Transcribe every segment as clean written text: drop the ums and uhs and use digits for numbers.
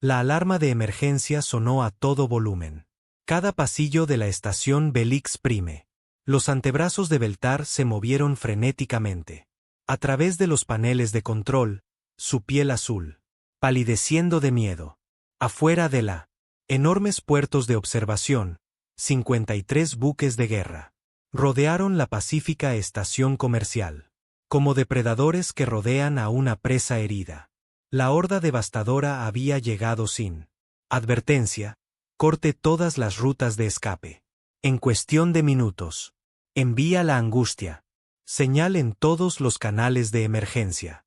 La alarma de emergencia sonó a todo volumen. Cada pasillo de la estación Belix Prime. Los antebrazos de Beltar se movieron frenéticamente. A través de los paneles de control, su piel azul, palideciendo de miedo. Afuera de la enormes puertos de observación, 53 buques de guerra rodearon la pacífica estación comercial, como depredadores que rodean a una presa herida. La horda devastadora había llegado sin advertencia, corte todas las rutas de escape. En cuestión de minutos, envía la angustia, señal en todos los canales de emergencia.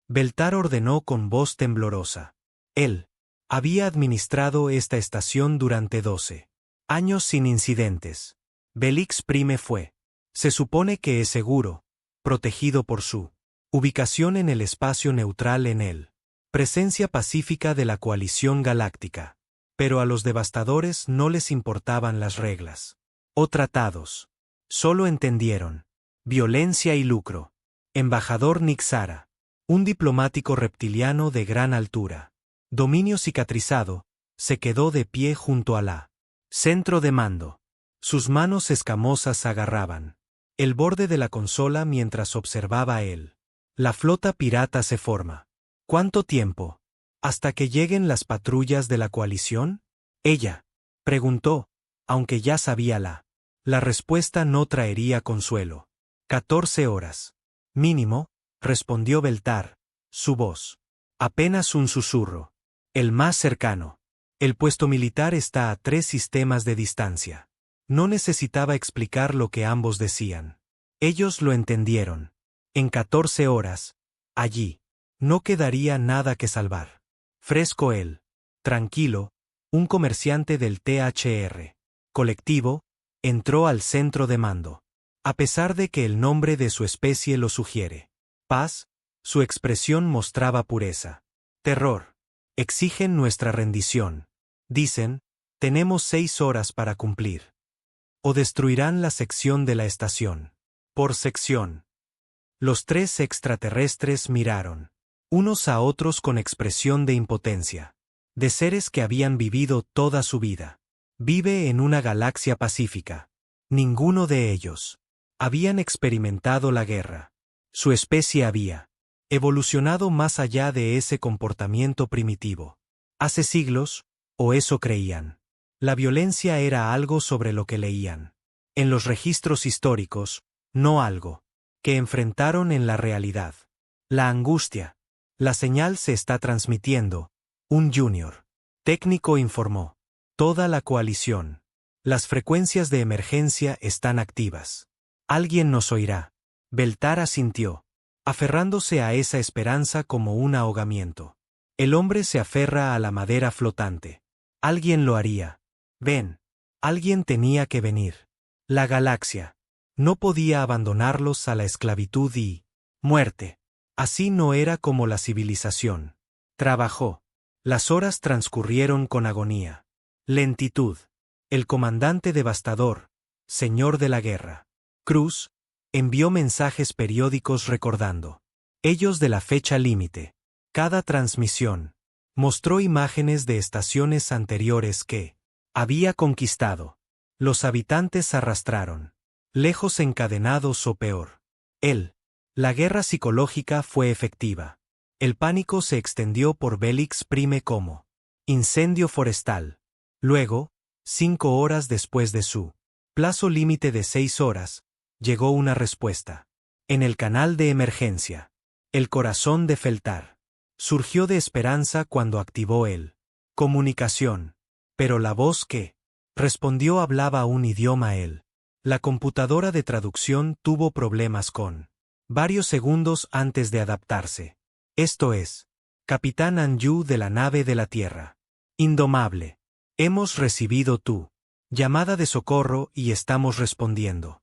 Beltar ordenó con voz temblorosa. Él había administrado esta estación durante 12 años sin incidentes. Belix Prime fue. Se supone que es seguro, protegido por su ubicación en el espacio neutral en él. Presencia pacífica de la coalición galáctica. Pero a los devastadores no les importaban las reglas o tratados. Solo entendieron violencia y lucro. Embajador Nixara, un diplomático reptiliano de gran altura, dominio cicatrizado, se quedó de pie junto a la centro de mando. Sus manos escamosas agarraban el borde de la consola mientras observaba él. La flota pirata se forma. ¿Cuánto tiempo? ¿Hasta que lleguen las patrullas de la coalición? Ella preguntó, aunque ya sabía la respuesta no traería consuelo. 14 horas. Mínimo, respondió Beltar, su voz apenas un susurro. El más cercano. El puesto militar está a 3 sistemas de distancia. No necesitaba explicar lo que ambos decían. Ellos lo entendieron. En 14 horas, allí, no quedaría nada que salvar. Fresco él. Tranquilo, un comerciante del THR. Colectivo, entró al centro de mando. A pesar de que el nombre de su especie lo sugiere. Paz, su expresión mostraba pureza. Terror. Exigen nuestra rendición. Dicen, tenemos 6 horas para cumplir. O destruirán la sección de la estación. Por sección. Los 3 extraterrestres miraron, unos a otros con expresión de impotencia. De seres que habían vivido toda su vida. Vive en una galaxia pacífica. Ninguno de ellos habían experimentado la guerra. Su especie había evolucionado más allá de ese comportamiento primitivo. Hace siglos, o eso creían. La violencia era algo sobre lo que leían. En los registros históricos, no algo que enfrentaron en la realidad. La angustia. La señal se está transmitiendo. Un junior técnico informó. Toda la coalición. Las frecuencias de emergencia están activas. Alguien nos oirá. Beltar asintió, aferrándose a esa esperanza como un ahogamiento. El hombre se aferra a la madera flotante. Alguien lo haría. Ven. Alguien tenía que venir. La galaxia. No podía abandonarlos a la esclavitud y muerte. Así no era como la civilización. Trabajó. Las horas transcurrieron con agonía. Lentitud. El comandante devastador, señor de la guerra. Cruz, envió mensajes periódicos recordando. Ellos de la fecha límite. Cada transmisión. Mostró imágenes de estaciones anteriores que había conquistado. Los habitantes arrastraron. Lejos encadenados o peor. La guerra psicológica fue efectiva. El pánico se extendió por Belix Prime como incendio forestal. Luego, 5 horas después de su plazo límite de 6 horas, llegó una respuesta. En el canal de emergencia. El corazón de Feltar surgió de esperanza cuando activó el comunicación. Pero la voz que respondió hablaba un idioma él. La computadora de traducción tuvo problemas con varios segundos antes de adaptarse. Esto es, Capitán Anju de la nave de la Tierra. Indomable. Hemos recibido tu llamada de socorro y estamos respondiendo.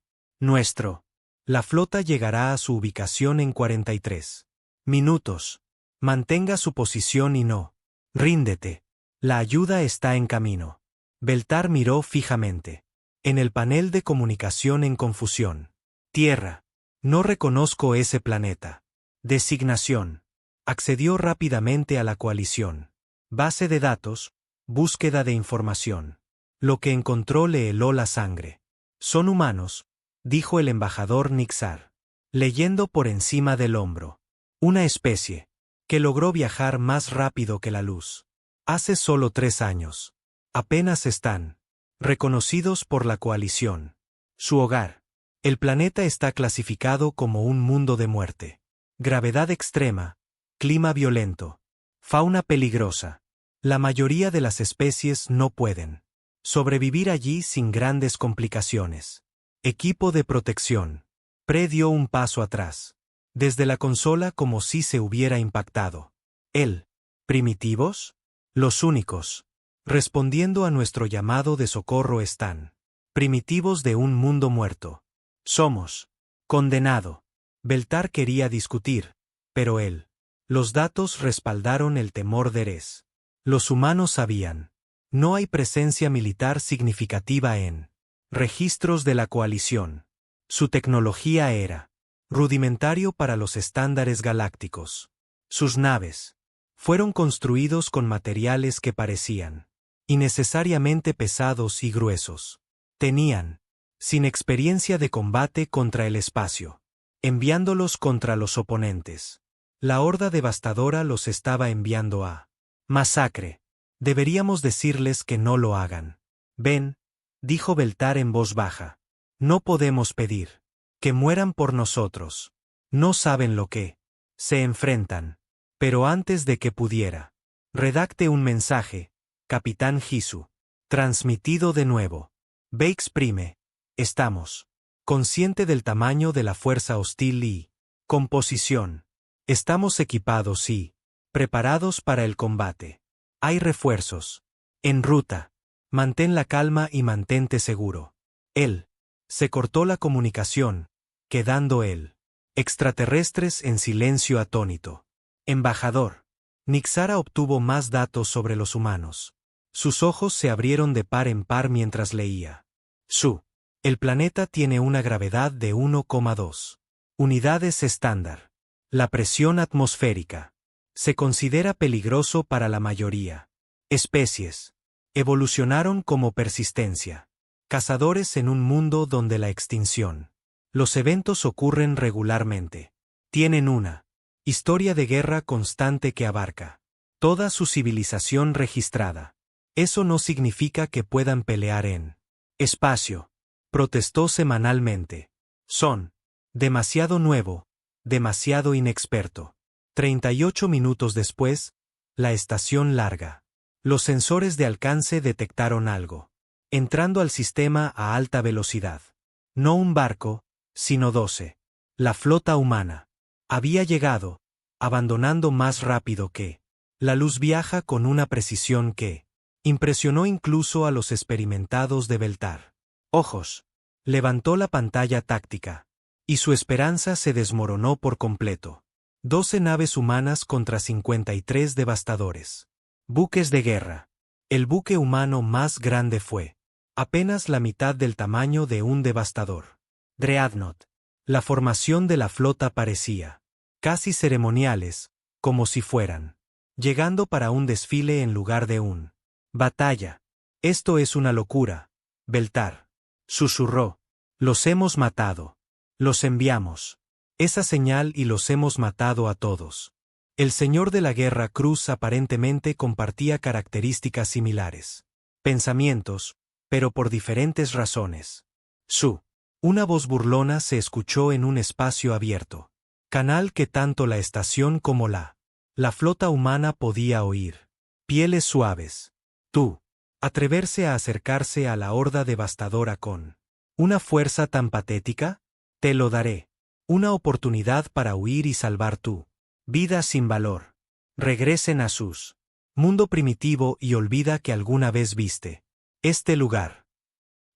La flota llegará a su ubicación en 43 minutos. Mantenga su posición y no ríndete. La ayuda está en camino. Beltar miró fijamente. En el panel de comunicación en confusión. Tierra. No reconozco ese planeta. Designación. Accedió rápidamente a la coalición. Base de datos, búsqueda de información. Lo que encontró le heló la sangre. Son humanos, dijo el embajador Nixar, leyendo por encima del hombro. Una especie que logró viajar más rápido que la luz. Hace solo 3 años. Apenas están reconocidos por la coalición. Su hogar. El planeta está clasificado como un mundo de muerte. Gravedad extrema, clima violento, fauna peligrosa. La mayoría de las especies no pueden sobrevivir allí sin grandes complicaciones. Equipo de protección. Pre dio un paso atrás. Desde la consola como si se hubiera impactado. Él. ¿Primitivos? Los únicos. Respondiendo a nuestro llamado de socorro están. Primitivos de un mundo muerto. Somos. Condenado. Beltar quería discutir, pero él. Los datos respaldaron el temor de Erez. Los humanos sabían. No hay presencia militar significativa en registros de la coalición. Su tecnología era rudimentario para los estándares galácticos. Sus naves fueron construidos con materiales que parecían innecesariamente pesados y gruesos. Tenían, sin experiencia de combate contra el espacio, enviándolos contra los oponentes. La horda devastadora los estaba enviando a masacre. Deberíamos decirles que no lo hagan. Ven, dijo Beltar en voz baja. No podemos pedir que mueran por nosotros. No saben lo que se enfrentan. Pero antes de que pudiera, redacte un mensaje, Capitán Gisu. Transmitido de nuevo. Bakes Prime. Estamos consciente del tamaño de la fuerza hostil y composición. Estamos equipados y preparados para el combate. Hay refuerzos en ruta. Mantén la calma y mantente seguro. Él se cortó la comunicación, quedando él. Extraterrestres en silencio atónito. Embajador. Nixara obtuvo más datos sobre los humanos. Sus ojos se abrieron de par en par mientras leía. El planeta tiene una gravedad de 1,2 unidades estándar. La presión atmosférica se considera peligroso para la mayoría. Especies evolucionaron como persistencia. Cazadores en un mundo donde la extinción. Los eventos ocurren regularmente. Tienen una historia de guerra constante que abarca toda su civilización registrada. Eso no significa que puedan pelear en espacio. Protestó semanalmente. Son demasiado nuevo, demasiado inexperto. 38 minutos después, la estación larga. Los sensores de alcance detectaron algo. Entrando al sistema a alta velocidad. No un barco, sino 12. La flota humana. Había llegado, abandonando más rápido que la luz viaja con una precisión que impresionó incluso a los experimentados de Beltar. Ojos. Levantó la pantalla táctica. Y su esperanza se desmoronó por completo. 12 naves humanas contra 53 devastadores. Buques de guerra. El buque humano más grande fue apenas la mitad del tamaño de un devastador. Dreadnought. La formación de la flota parecía casi ceremoniales, como si fueran llegando para un desfile en lugar de un batalla. Esto es una locura, Beltar. Susurró. Los hemos matado. Los enviamos. Esa señal y los hemos matado a todos. El señor de la guerra Cruz aparentemente compartía características similares. Pensamientos, pero por diferentes razones. Una voz burlona se escuchó en un espacio abierto. Canal que tanto la estación como la flota humana podía oír. Pieles suaves. Atreverse a acercarse a la horda devastadora con una fuerza tan patética, te lo daré. Una oportunidad para huir y salvar tu vida sin valor. Regresen a sus mundo primitivo y olvida que alguna vez viste este lugar.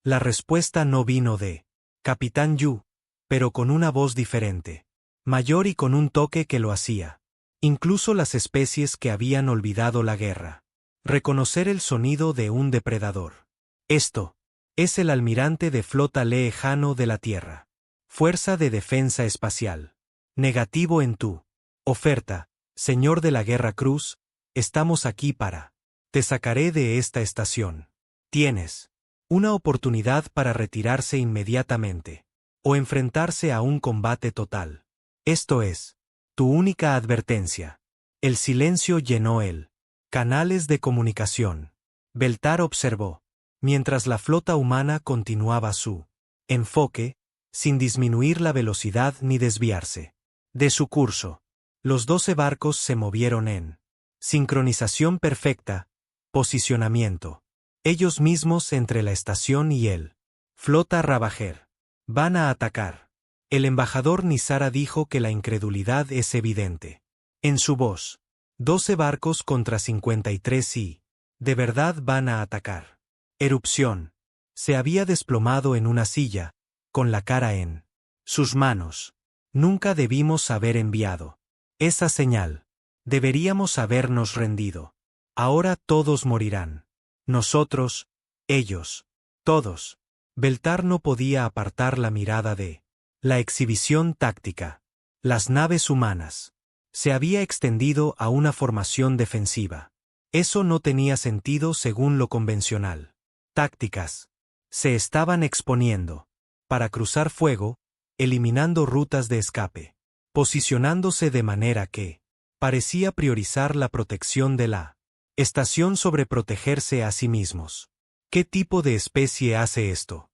La respuesta no vino de Capitán Yu, pero con una voz diferente, mayor y con un toque que lo hacía. Incluso las especies que habían olvidado la guerra. Reconocer el sonido de un depredador. Esto es el almirante de flota lejano de la Tierra. Fuerza de Defensa Espacial. Negativo en tu oferta, señor de la Guerra Cruz, estamos aquí para. Te sacaré de esta estación. Tienes una oportunidad para retirarse inmediatamente. O enfrentarse a un combate total. Esto es tu única advertencia. El silencio llenó el canales de comunicación. Beltar observó, mientras la flota humana continuaba su enfoque, sin disminuir la velocidad ni desviarse de su curso. Los 12 barcos se movieron en sincronización perfecta, posicionamiento. Ellos mismos entre la estación y el flota Ravager. Van a atacar. El embajador Nizara dijo que la incredulidad es evidente. En su voz, 12 barcos contra 53 y, ¿de verdad van a atacar? Erupción. Se había desplomado en una silla, con la cara en sus manos. Nunca debimos haber enviado esa señal. Deberíamos habernos rendido. Ahora todos morirán. Nosotros, ellos, todos. Beltar no podía apartar la mirada de la exhibición táctica. Las naves humanas. Se había extendido a una formación defensiva. Eso no tenía sentido según lo convencional. Tácticas. Se estaban exponiendo. Para cruzar fuego, eliminando rutas de escape. Posicionándose de manera que parecía priorizar la protección de la estación sobre protegerse a sí mismos. ¿Qué tipo de especie hace esto?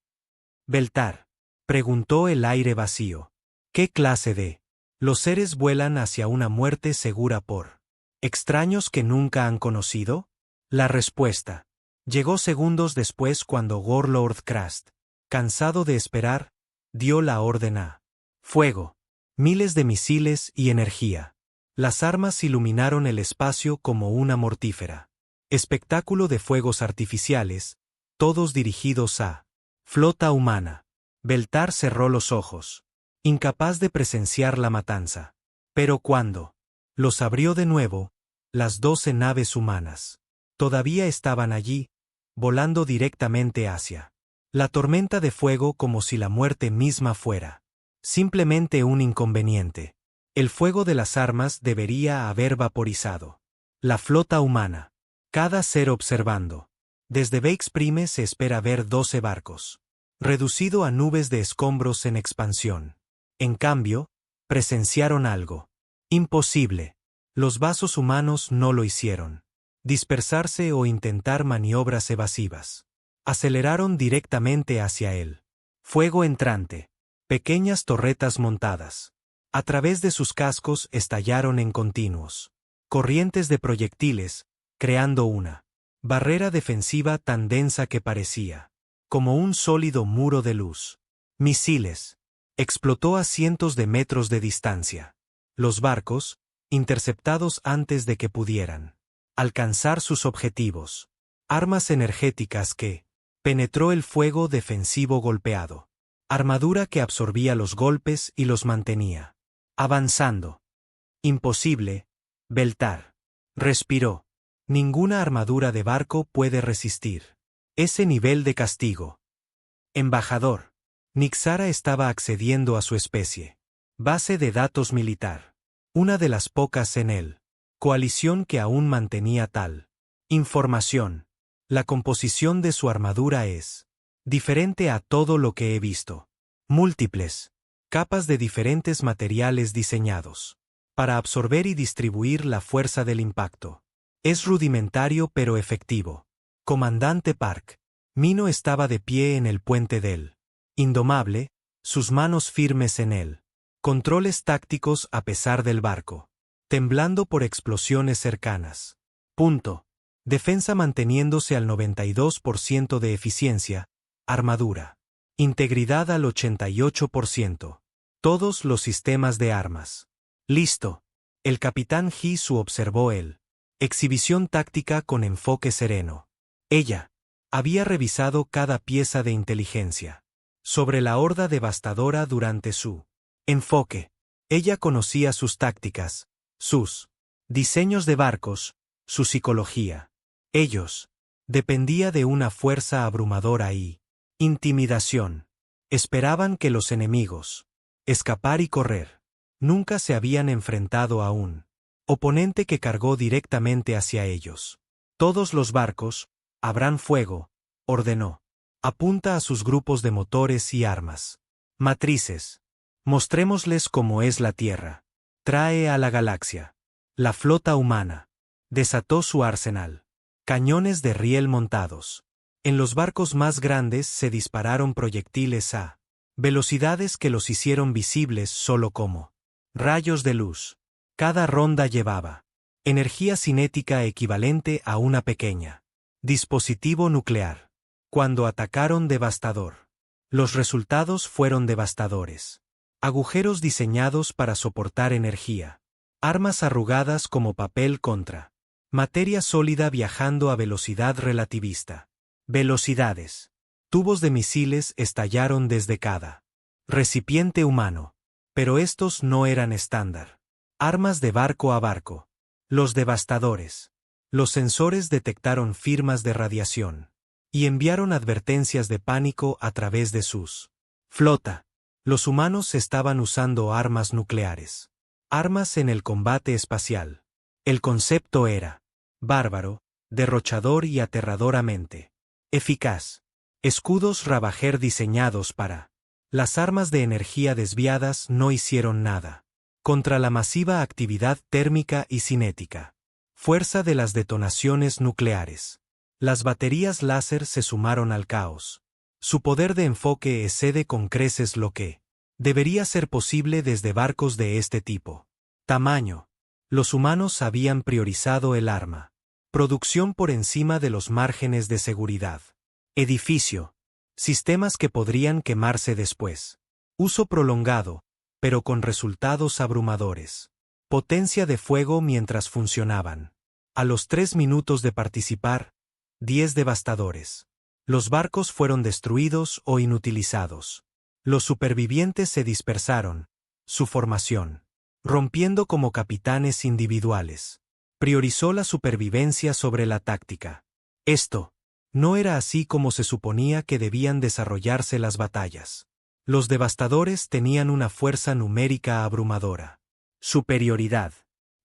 Beltar. Preguntó el aire vacío. ¿Qué clase de? Los seres vuelan hacia una muerte segura por extraños que nunca han conocido? La respuesta llegó segundos después cuando Warlord Krast, cansado de esperar, dio la orden a fuego. Miles de misiles y energía. Las armas iluminaron el espacio como una mortífera espectáculo de fuegos artificiales, todos dirigidos a flota humana. Beltar cerró los ojos, incapaz de presenciar la matanza. Pero cuando los abrió de nuevo, las 12 naves humanas todavía estaban allí, volando directamente hacia la tormenta de fuego como si la muerte misma fuera simplemente un inconveniente. El fuego de las armas debería haber vaporizado la flota humana. Cada ser observando. Desde Vex Prime se espera ver 12 barcos. Reducido a nubes de escombros en expansión. En cambio, presenciaron algo imposible. Los vasos humanos no lo hicieron. Dispersarse o intentar maniobras evasivas. Aceleraron directamente hacia él. Fuego entrante. Pequeñas torretas montadas. A través de sus cascos estallaron en continuos corrientes de proyectiles, creando una barrera defensiva tan densa que parecía como un sólido muro de luz. Misiles. Explotó a cientos de metros de distancia. Los barcos, interceptados antes de que pudieran alcanzar sus objetivos. Armas energéticas que penetró el fuego defensivo golpeado. Armadura que absorbía los golpes y los mantenía avanzando. Imposible. Beltar respiró. Ninguna armadura de barco puede resistir ese nivel de castigo. Embajador. Nixara estaba accediendo a su especie. Base de datos militar. Una de las pocas en él. Coalición que aún mantenía tal información. La composición de su armadura es diferente a todo lo que he visto. Múltiples capas de diferentes materiales diseñados para absorber y distribuir la fuerza del impacto. Es rudimentario pero efectivo. Comandante Park. Mino estaba de pie en el puente del Indomable, sus manos firmes en él. Controles tácticos a pesar del barco. Temblando por explosiones cercanas. Punto. Defensa manteniéndose al 92% de eficiencia. Armadura. Integridad al 88%. Todos los sistemas de armas. Listo. El capitán Hisu observó él. Exhibición táctica con enfoque sereno. Ella había revisado cada pieza de inteligencia sobre la horda devastadora durante su enfoque. Ella conocía sus tácticas, sus diseños de barcos, su psicología. Ellos dependía de una fuerza abrumadora y intimidación. Esperaban que los enemigos escapar y correr. Nunca se habían enfrentado a un oponente que cargó directamente hacia ellos. Todos los barcos, abran fuego, ordenó. Apunta a sus grupos de motores y armas. Matrices. Mostrémosles cómo es la Tierra. Trae a la galaxia. La flota humana. Desató su arsenal. Cañones de riel montados. En los barcos más grandes se dispararon proyectiles a velocidades que los hicieron visibles solo como rayos de luz. Cada ronda llevaba energía cinética equivalente a una pequeña dispositivo nuclear. Cuando atacaron devastador. Los resultados fueron devastadores. Agujeros diseñados para soportar energía. Armas arrugadas como papel contra materia sólida viajando a velocidad relativista. Velocidades. Tubos de misiles estallaron desde cada recipiente humano. Pero estos no eran estándar. Armas de barco a barco. Los devastadores. Los sensores detectaron firmas de radiación. Y enviaron advertencias de pánico a través de sus flota. Los humanos estaban usando armas nucleares. Armas en el combate espacial. El concepto era bárbaro, derrochador y aterradoramente eficaz. Escudos Ravager diseñados para las armas de energía desviadas no hicieron nada contra la masiva actividad térmica y cinética. Fuerza de las detonaciones nucleares. Las baterías láser se sumaron al caos. Su poder de enfoque excede con creces lo que debería ser posible desde barcos de este tipo. Tamaño. Los humanos habían priorizado el arma. Producción por encima de los márgenes de seguridad. Edificio. Sistemas que podrían quemarse después. Uso prolongado, pero con resultados abrumadores. Potencia de fuego mientras funcionaban. A los 3 minutos de participar, 10 devastadores. Los barcos fueron destruidos o inutilizados. Los supervivientes se dispersaron. Su formación. Rompiendo como capitanes individuales. Priorizó la supervivencia sobre la táctica. Esto no era así como se suponía que debían desarrollarse las batallas. Los devastadores tenían una fuerza numérica abrumadora. Superioridad.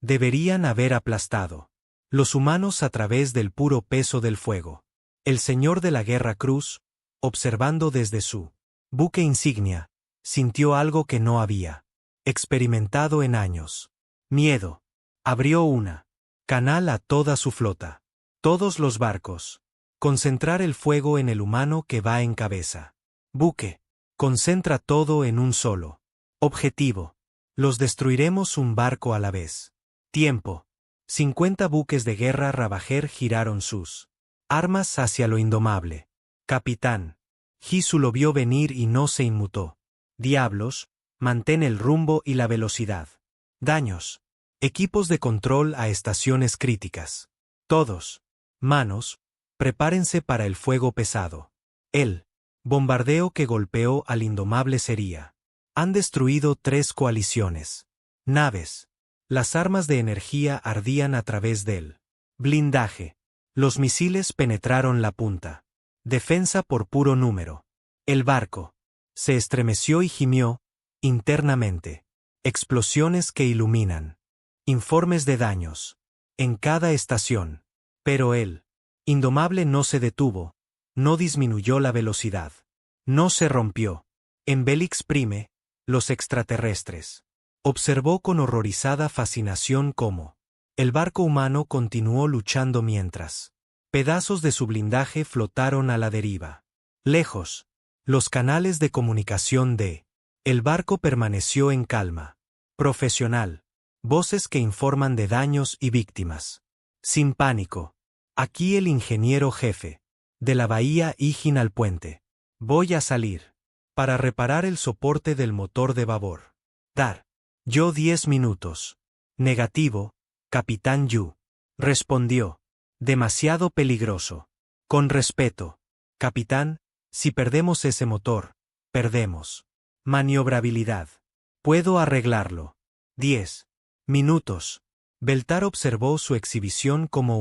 Deberían haber aplastado los humanos a través del puro peso del fuego. El señor de la Guerra Cruz, observando desde su buque insignia, sintió algo que no había experimentado en años. Miedo. Abrió una canal a toda su flota. Todos los barcos. Concentrar el fuego en el humano que va en cabeza. Buque. Concentra todo en un solo objetivo. Los destruiremos un barco a la vez. Tiempo. 50 buques de guerra Ravager giraron sus armas hacia lo indomable. Capitán. Gisu lo vio venir y no se inmutó. Diablos, mantén el rumbo y la velocidad. Daños. Equipos de control a estaciones críticas. Todos. Manos, prepárense para el fuego pesado. El bombardeo que golpeó al indomable sería. Han destruido 3 coaliciones. Naves. Las armas de energía ardían a través del blindaje. Los misiles penetraron la punta. Defensa por puro número. El barco se estremeció y gimió internamente. Explosiones que iluminan. Informes de daños. En cada estación. Pero el indomable no se detuvo. No disminuyó la velocidad. No se rompió. En Belix Prime, los extraterrestres. Observó con horrorizada fascinación cómo el barco humano continuó luchando mientras pedazos de su blindaje flotaron a la deriva. Lejos, los canales de comunicación de el barco permaneció en calma. Profesional. Voces que informan de daños y víctimas. Sin pánico. Aquí el ingeniero jefe. De la bahía Higin al puente. Voy a salir. Para reparar el soporte del motor de babor. Dar. Yo 10 minutos. Negativo, Capitán Yu. Respondió. Demasiado peligroso. Con respeto. Capitán, si perdemos ese motor, perdemos. Maniobrabilidad. Puedo arreglarlo. 10 minutos. Beltar observó su exhibición como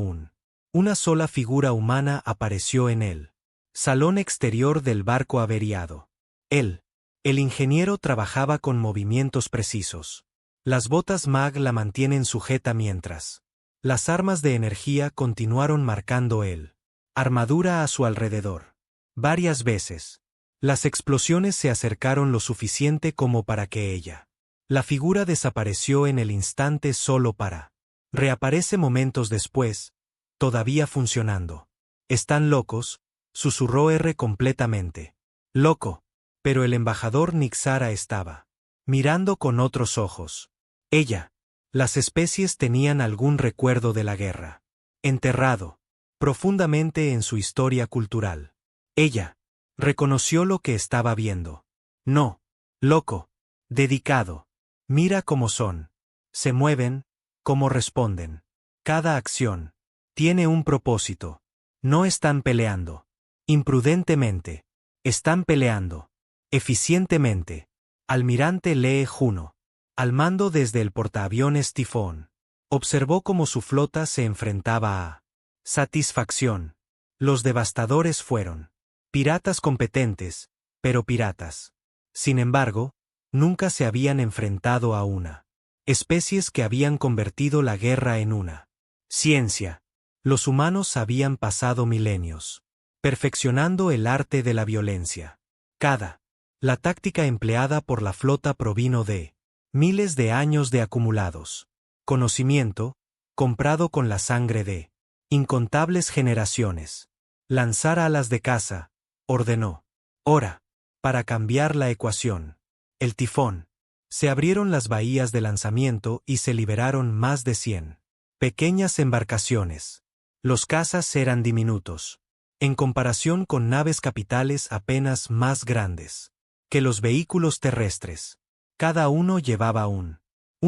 una sola figura humana apareció en el salón exterior del barco averiado. Él. El ingeniero trabajaba con movimientos precisos. Las botas Mag la mantienen sujeta mientras las armas de energía continuaron marcando el armadura a su alrededor. Varias veces. Las explosiones se acercaron lo suficiente como para que ella. La figura desapareció en el instante solo para. Reaparece momentos después, todavía funcionando. «Están locos», susurró R completamente. Loco. Pero el embajador Nixara estaba mirando con otros ojos. Ella. Las especies tenían algún recuerdo de la guerra. Enterrado. Profundamente en su historia cultural. Ella. Reconoció lo que estaba viendo. No. Loco. Dedicado. Mira cómo son. Se mueven, cómo responden. Cada acción. Tiene un propósito. No están peleando imprudentemente. Están peleando eficientemente. Almirante Lee Juno. Al mando desde el portaaviones Tifón. Observó cómo su flota se enfrentaba a satisfacción. Los devastadores fueron piratas competentes, pero piratas. Sin embargo, nunca se habían enfrentado a una especies que habían convertido la guerra en una ciencia. Los humanos habían pasado milenios perfeccionando el arte de la violencia. La táctica empleada por la flota provino de miles de años de acumulados conocimiento, comprado con la sangre de incontables generaciones. Lanzar alas de caza, ordenó. Ora, para cambiar la ecuación. El tifón. Se abrieron las bahías de lanzamiento y se liberaron más de 100 pequeñas embarcaciones. Los cazas eran diminutos, en comparación con naves capitales apenas más grandes que los vehículos terrestres. Cada uno llevaba un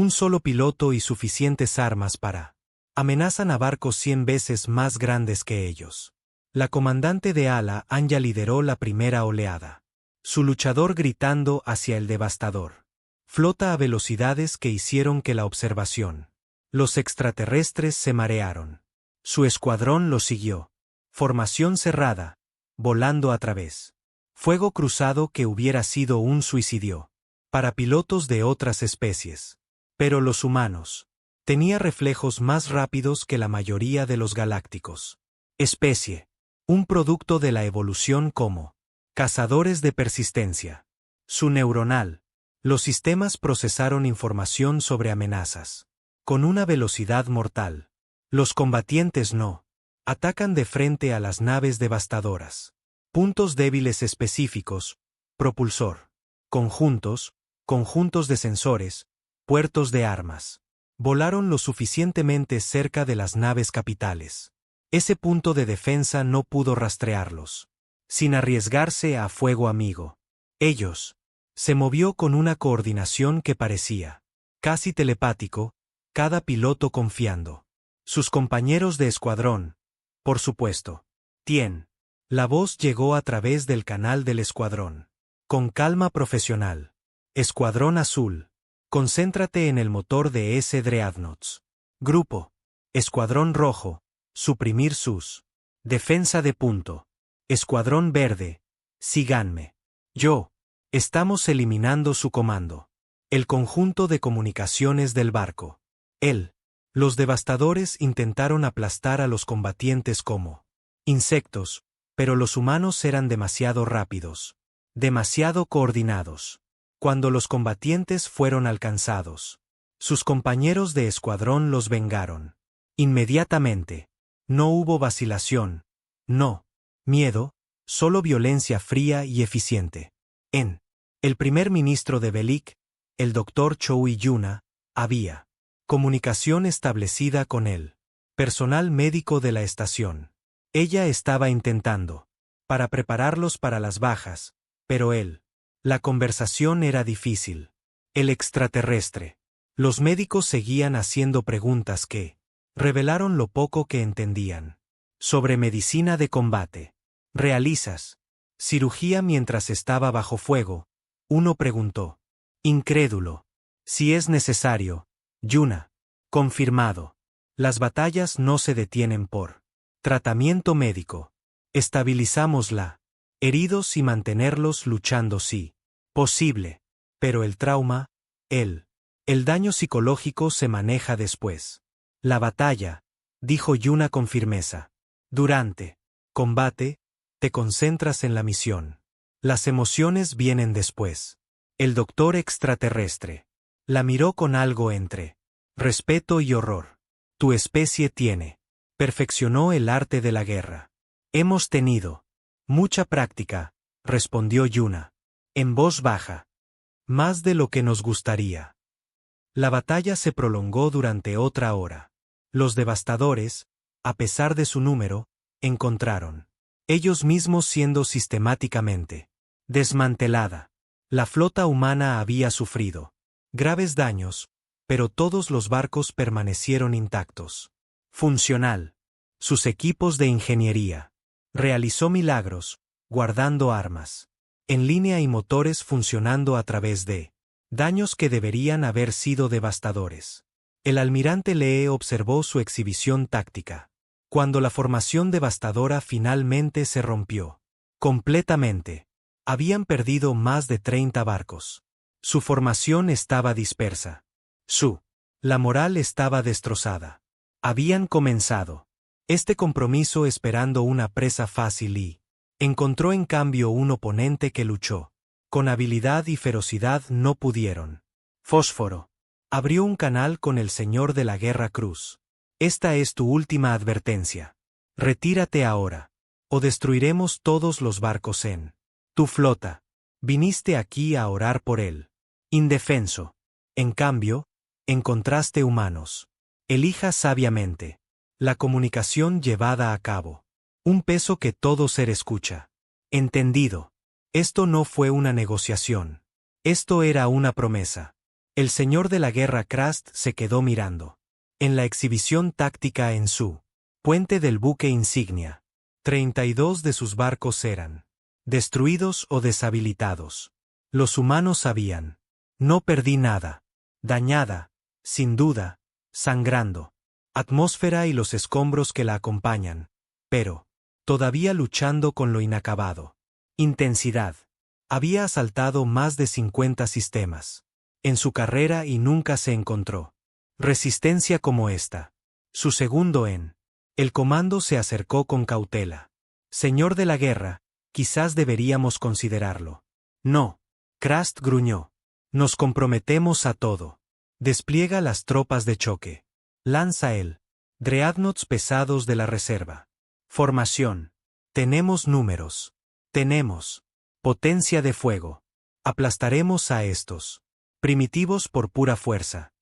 solo piloto y suficientes armas para amenazan a barcos 100 veces más grandes que ellos. La comandante de ala Anya lideró la primera oleada. Su luchador gritando hacia el devastador flota a velocidades que hicieron que la observación. Los extraterrestres se marearon. Su escuadrón lo siguió. Formación cerrada, volando a través. Fuego cruzado que hubiera sido un suicidio para pilotos de otras especies. Pero los humanos tenía reflejos más rápidos que la mayoría de los galácticos. Especie. Un producto de la evolución como cazadores de persistencia. Su neuronal. Los sistemas procesaron información sobre amenazas con una velocidad mortal. Los combatientes no atacan de frente a las naves devastadoras. Puntos débiles específicos, propulsor. Conjuntos de sensores, puertos de armas. Volaron lo suficientemente cerca de las naves capitales. Ese punto de defensa no pudo rastrearlos, sin arriesgarse a fuego amigo. Ellos. Se movió con una coordinación que parecía casi telepático, cada piloto confiando. Sus compañeros de escuadrón, por supuesto. Tien. La voz llegó a través del canal del escuadrón. Con calma profesional. Escuadrón Azul. Concéntrate en el motor de ese Dreadnoughts. Grupo. Escuadrón Rojo. Suprimir sus. Defensa de punto. Escuadrón Verde. Síganme. Yo. Estamos eliminando su comando. El conjunto de comunicaciones del barco. Él. Los devastadores intentaron aplastar a los combatientes como insectos, pero los humanos eran demasiado rápidos, demasiado coordinados. Cuando los combatientes fueron alcanzados, sus compañeros de escuadrón los vengaron. Inmediatamente. No hubo vacilación, no miedo, solo violencia fría y eficiente. El primer ministro de Belik, el Dr. Choi Yuna, había comunicación establecida con el personal médico de la estación. Ella estaba intentando para prepararlos para las bajas, pero la conversación era difícil. El extraterrestre. Los médicos seguían haciendo preguntas que revelaron lo poco que entendían. Sobre medicina de combate. ¿Realizas cirugía mientras estaba bajo fuego? Uno preguntó. Incrédulo. Si es necesario. Yuna. Confirmado. Las batallas no se detienen por tratamiento médico. Estabilizamos la heridos y mantenerlos luchando sí. Posible. Pero el trauma, El daño psicológico se maneja después. La batalla, dijo Yuna con firmeza. Durante combate, te concentras en la misión. Las emociones vienen después. El doctor extraterrestre la miró con algo entre respeto y horror. Tu especie tiene. Perfeccionó el arte de la guerra. Hemos tenido mucha práctica, respondió Yuna, en voz baja. Más de lo que nos gustaría. La batalla se prolongó durante otra hora. Los devastadores, a pesar de su número, encontraron ellos mismos siendo sistemáticamente desmantelada. La flota humana había sufrido graves daños, pero todos los barcos permanecieron intactos. Funcional. Sus equipos de ingeniería. Realizó milagros, guardando armas en línea y motores funcionando a través de daños que deberían haber sido devastadores. El almirante Lee observó su exhibición táctica. Cuando la formación devastadora finalmente se rompió completamente, habían perdido más de 30 barcos. Su formación estaba dispersa. La moral estaba destrozada. Habían comenzado este compromiso esperando una presa fácil y encontró en cambio un oponente que luchó con habilidad y ferocidad. No pudieron. Fósforo abrió un canal con el señor de la Guerra Cruz. Esta es tu última advertencia. Retírate ahora, o destruiremos todos los barcos en tu flota. Viniste aquí a orar por él. Indefenso. En cambio, encontraste humanos. Elija sabiamente. La comunicación llevada a cabo. Un peso que todo ser escucha. Entendido. Esto no fue una negociación. Esto era una promesa. El señor de la guerra Krast se quedó mirando. En la exhibición táctica en su puente del buque insignia, 32 de sus barcos eran destruidos o deshabilitados. Los humanos sabían. No perdí nada. Dañada, sin duda, sangrando. Atmósfera y los escombros que la acompañan. Pero, todavía luchando con lo inacabado. Intensidad. Había asaltado más de 50 sistemas en su carrera y nunca se encontró resistencia como esta. Su segundo en el comando se acercó con cautela. Señor de la guerra, quizás deberíamos considerarlo. No. Krast gruñó. Nos comprometemos a todo. Despliega las tropas de choque. Lanza el dreadnoughts pesados de la reserva. Formación. Tenemos números. Tenemos potencia de fuego. Aplastaremos a estos primitivos por pura fuerza.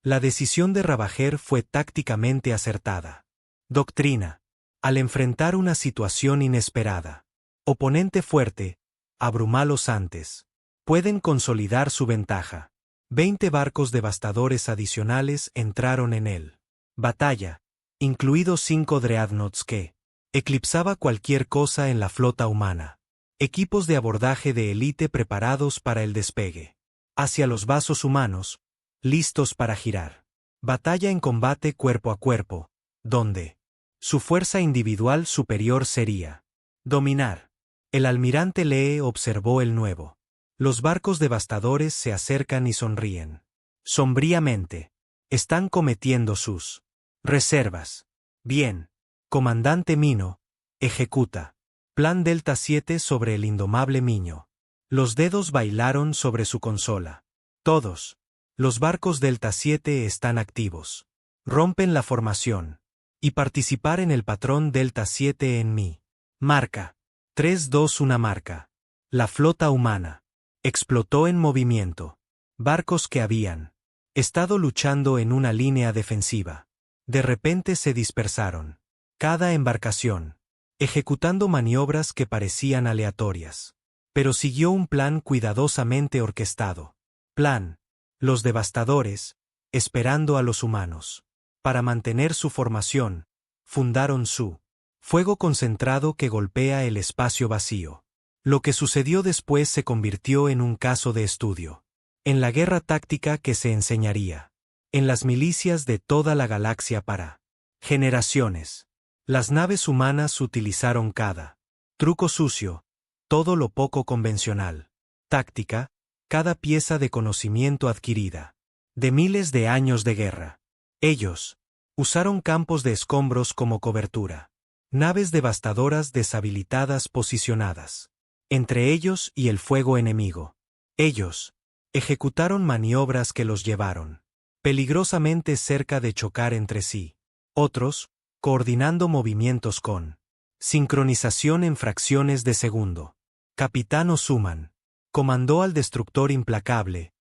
La decisión de Ravager fue tácticamente acertada. Doctrina. Al enfrentar una situación inesperada. Oponente fuerte, abrumalos antes. Pueden consolidar su ventaja. 20 barcos devastadores adicionales entraron en él. Batalla, incluidos 5 dreadnoughts que eclipsaba cualquier cosa en la flota humana. Equipos de abordaje de élite preparados para el despegue. Hacia los vasos humanos, listos para girar. Batalla en combate cuerpo a cuerpo, donde su fuerza individual superior sería dominar. El almirante Lee observó el nuevo. Los barcos devastadores se acercan y sonríen. Sombríamente. Están cometiendo sus reservas. Bien. Comandante Mino, ejecuta. Plan Delta 7 sobre el indomable Miño. Los dedos bailaron sobre su consola. Todos. Los barcos Delta 7 están activos. Rompen la formación. Y participar en el patrón Delta 7 en mi marca. 3-2 una marca. La flota humana explotó en movimiento. Barcos que habían estado luchando en una línea defensiva. De repente se dispersaron. Cada embarcación ejecutando maniobras que parecían aleatorias. Pero siguió un plan cuidadosamente orquestado. Plan. Los devastadores, esperando a los humanos. Para mantener su formación, fundaron su fuego concentrado que golpea el espacio vacío. Lo que sucedió después se convirtió en un caso de estudio. En la guerra táctica que se enseñaría. En las milicias de toda la galaxia para generaciones. Las naves humanas utilizaron cada truco sucio, todo lo poco convencional. Táctica, cada pieza de conocimiento adquirida. De miles de años de guerra. Ellos usaron campos de escombros como cobertura. Naves devastadoras deshabilitadas posicionadas entre ellos y el fuego enemigo. Ellos ejecutaron maniobras que los llevaron peligrosamente cerca de chocar entre sí. Otros, coordinando movimientos con sincronización en fracciones de segundo. Capitán Osuman comandó al destructor implacable,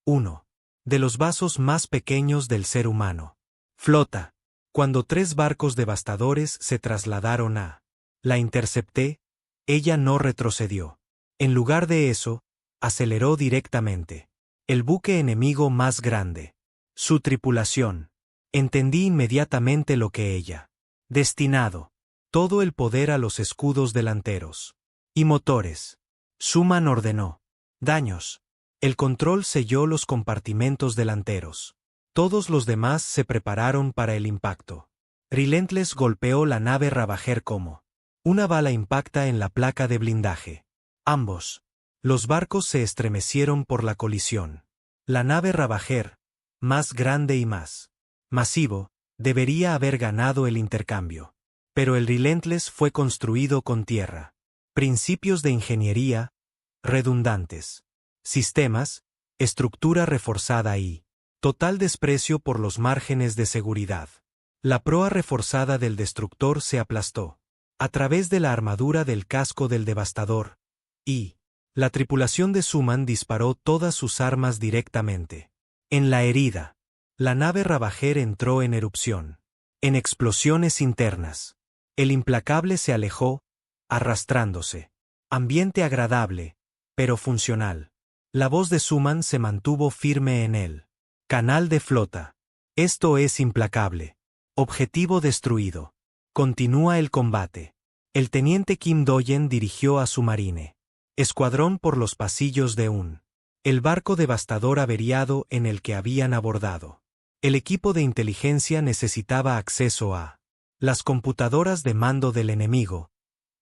uno de los vasos más pequeños del ser humano. Flota. Cuando 3 barcos devastadores se trasladaron a la intercepté, ella no retrocedió. En lugar de eso, aceleró directamente. El buque enemigo más grande. Su tripulación. Entendí inmediatamente lo que ella. Destinado. Todo el poder a los escudos delanteros. Y motores. Suman ordenó. Daños. El control selló los compartimentos delanteros. Todos los demás se prepararon para el impacto. Relentless golpeó la nave Ravager como una bala impacta en la placa de blindaje. Ambos. Los barcos se estremecieron por la colisión. La nave Ravager, más grande y más masivo, debería haber ganado el intercambio. Pero el Relentless fue construido con tierra. Principios de ingeniería redundantes. Sistemas, estructura reforzada y total desprecio por los márgenes de seguridad. La proa reforzada del destructor se aplastó a través de la armadura del casco del devastador, y la tripulación de Suman disparó todas sus armas directamente en la herida. La nave Ravager entró en erupción, en explosiones internas. El implacable se alejó, arrastrándose. Ambiente agradable, pero funcional. La voz de Suman se mantuvo firme en él. Canal de flota. Esto es implacable. Objetivo destruido. Continúa el combate. El teniente Kim Doyen dirigió a su marine escuadrón por los pasillos de el barco devastador averiado en el que habían abordado. El equipo de inteligencia necesitaba acceso a las computadoras de mando del enemigo,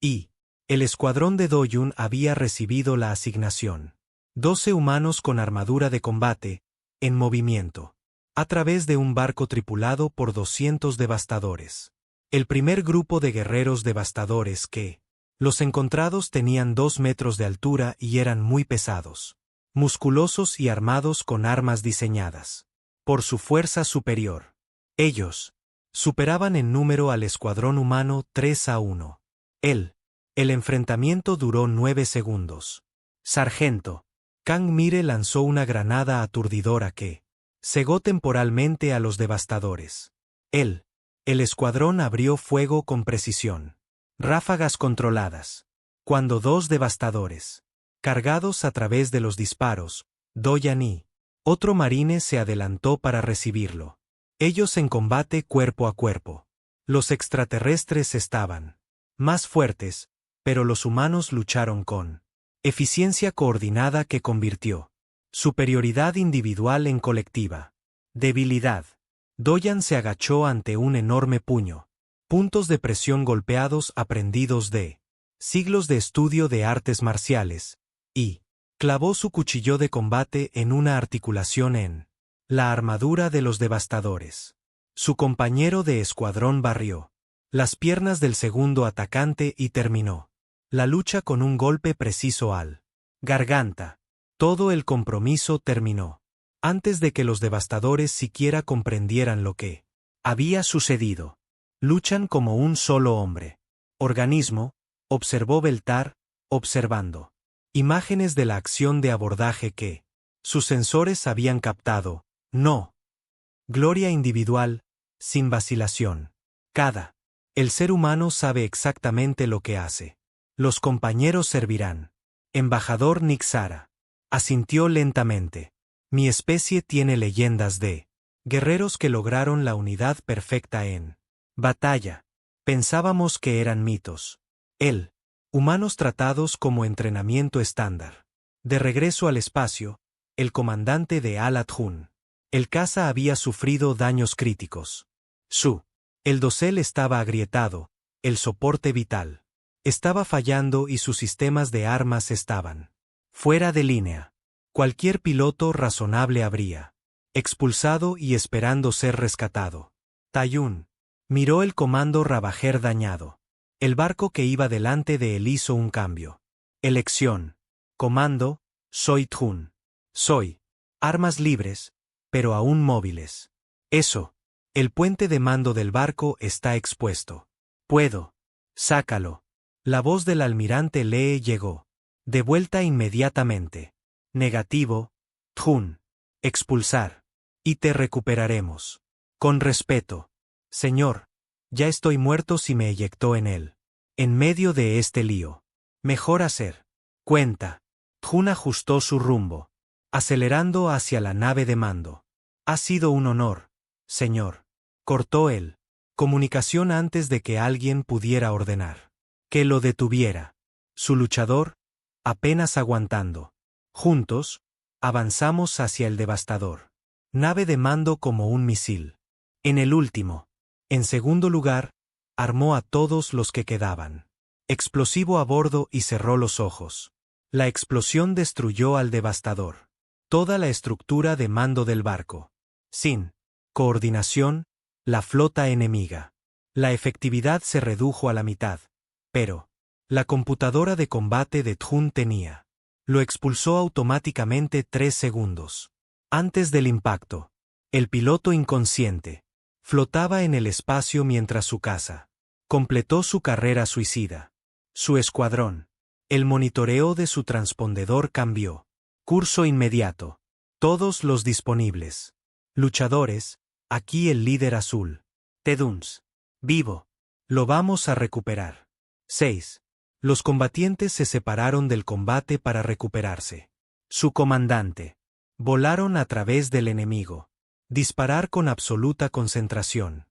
y el escuadrón de Doyun había recibido la asignación. 12 humanos con armadura de combate, en movimiento, a través de un barco tripulado por 200 devastadores. El primer grupo de guerreros devastadores que, los encontrados tenían 2 metros de altura y eran muy pesados, musculosos y armados con armas diseñadas por su fuerza superior. Ellos superaban en número al escuadrón humano 3-1. El enfrentamiento duró 9 segundos. Sargento. Kang Mire lanzó una granada aturdidora que cegó temporalmente a los devastadores. El escuadrón abrió fuego con precisión. Ráfagas controladas. Cuando 2 devastadores, cargados a través de los disparos, Doyan y otro marine se adelantó para recibirlo. Ellos en combate cuerpo a cuerpo. Los extraterrestres estaban más fuertes, pero los humanos lucharon con eficiencia coordinada que convirtió superioridad individual en colectiva. Debilidad. Doyan se agachó ante un enorme puño. Puntos de presión golpeados aprendidos de siglos de estudio de artes marciales, y clavó su cuchillo de combate en una articulación en la armadura de los devastadores. Su compañero de escuadrón barrió las piernas del segundo atacante y terminó la lucha con un golpe preciso al garganta. Todo el compromiso terminó antes de que los devastadores siquiera comprendieran lo que había sucedido. Luchan como un solo hombre. Organismo, observó Beltar, observando imágenes de la acción de abordaje que sus sensores habían captado. No. Gloria individual, sin vacilación. El ser humano sabe exactamente lo que hace. Los compañeros servirán. Embajador Nixara. Asintió lentamente. Mi especie tiene leyendas de guerreros que lograron la unidad perfecta en batalla. Pensábamos que eran mitos. Humanos tratados como entrenamiento estándar. De regreso al espacio, el comandante de Al-Adjun. El caza había sufrido daños críticos. El dosel estaba agrietado, el soporte vital estaba fallando y sus sistemas de armas estaban fuera de línea. Cualquier piloto razonable habría expulsado y esperando ser rescatado. Taiyun miró el comando Ravager dañado. El barco que iba delante de él hizo un cambio. Elección. Comando, soy Tjun. Soy. Armas libres, pero aún móviles. Eso. El puente de mando del barco está expuesto. Puedo. Sácalo. La voz del almirante Lee llegó. De vuelta inmediatamente. Negativo, Tjun. Expulsar. Y te recuperaremos. Con respeto. Señor, ya estoy muerto si me eyectó en él. En medio de este lío. Mejor hacer. Cuenta. Tjun ajustó su rumbo, acelerando hacia la nave de mando. Ha sido un honor, señor. Cortó él. Comunicación antes de que alguien pudiera ordenar que lo detuviera. Su luchador, apenas aguantando. Juntos, avanzamos hacia el devastador. Nave de mando como un misil. En el último. En segundo lugar, armó a todos los que quedaban. Explosivo a bordo y cerró los ojos. La explosión destruyó al devastador. Toda la estructura de mando del barco. Sin coordinación, la flota enemiga. La efectividad se redujo a la mitad. Pero la computadora de combate de Tjun tenía. Lo expulsó automáticamente 3 segundos. Antes del impacto. El piloto inconsciente. Flotaba en el espacio mientras su casa completó su carrera suicida. Su escuadrón. El monitoreo de su transpondedor cambió. Curso inmediato. Todos los disponibles. Luchadores, aquí el líder azul. Teduns. Vivo. Lo vamos a recuperar. 6. Los combatientes se separaron del combate para recuperarse. Su comandante. Volaron a través del enemigo. Disparar con absoluta concentración.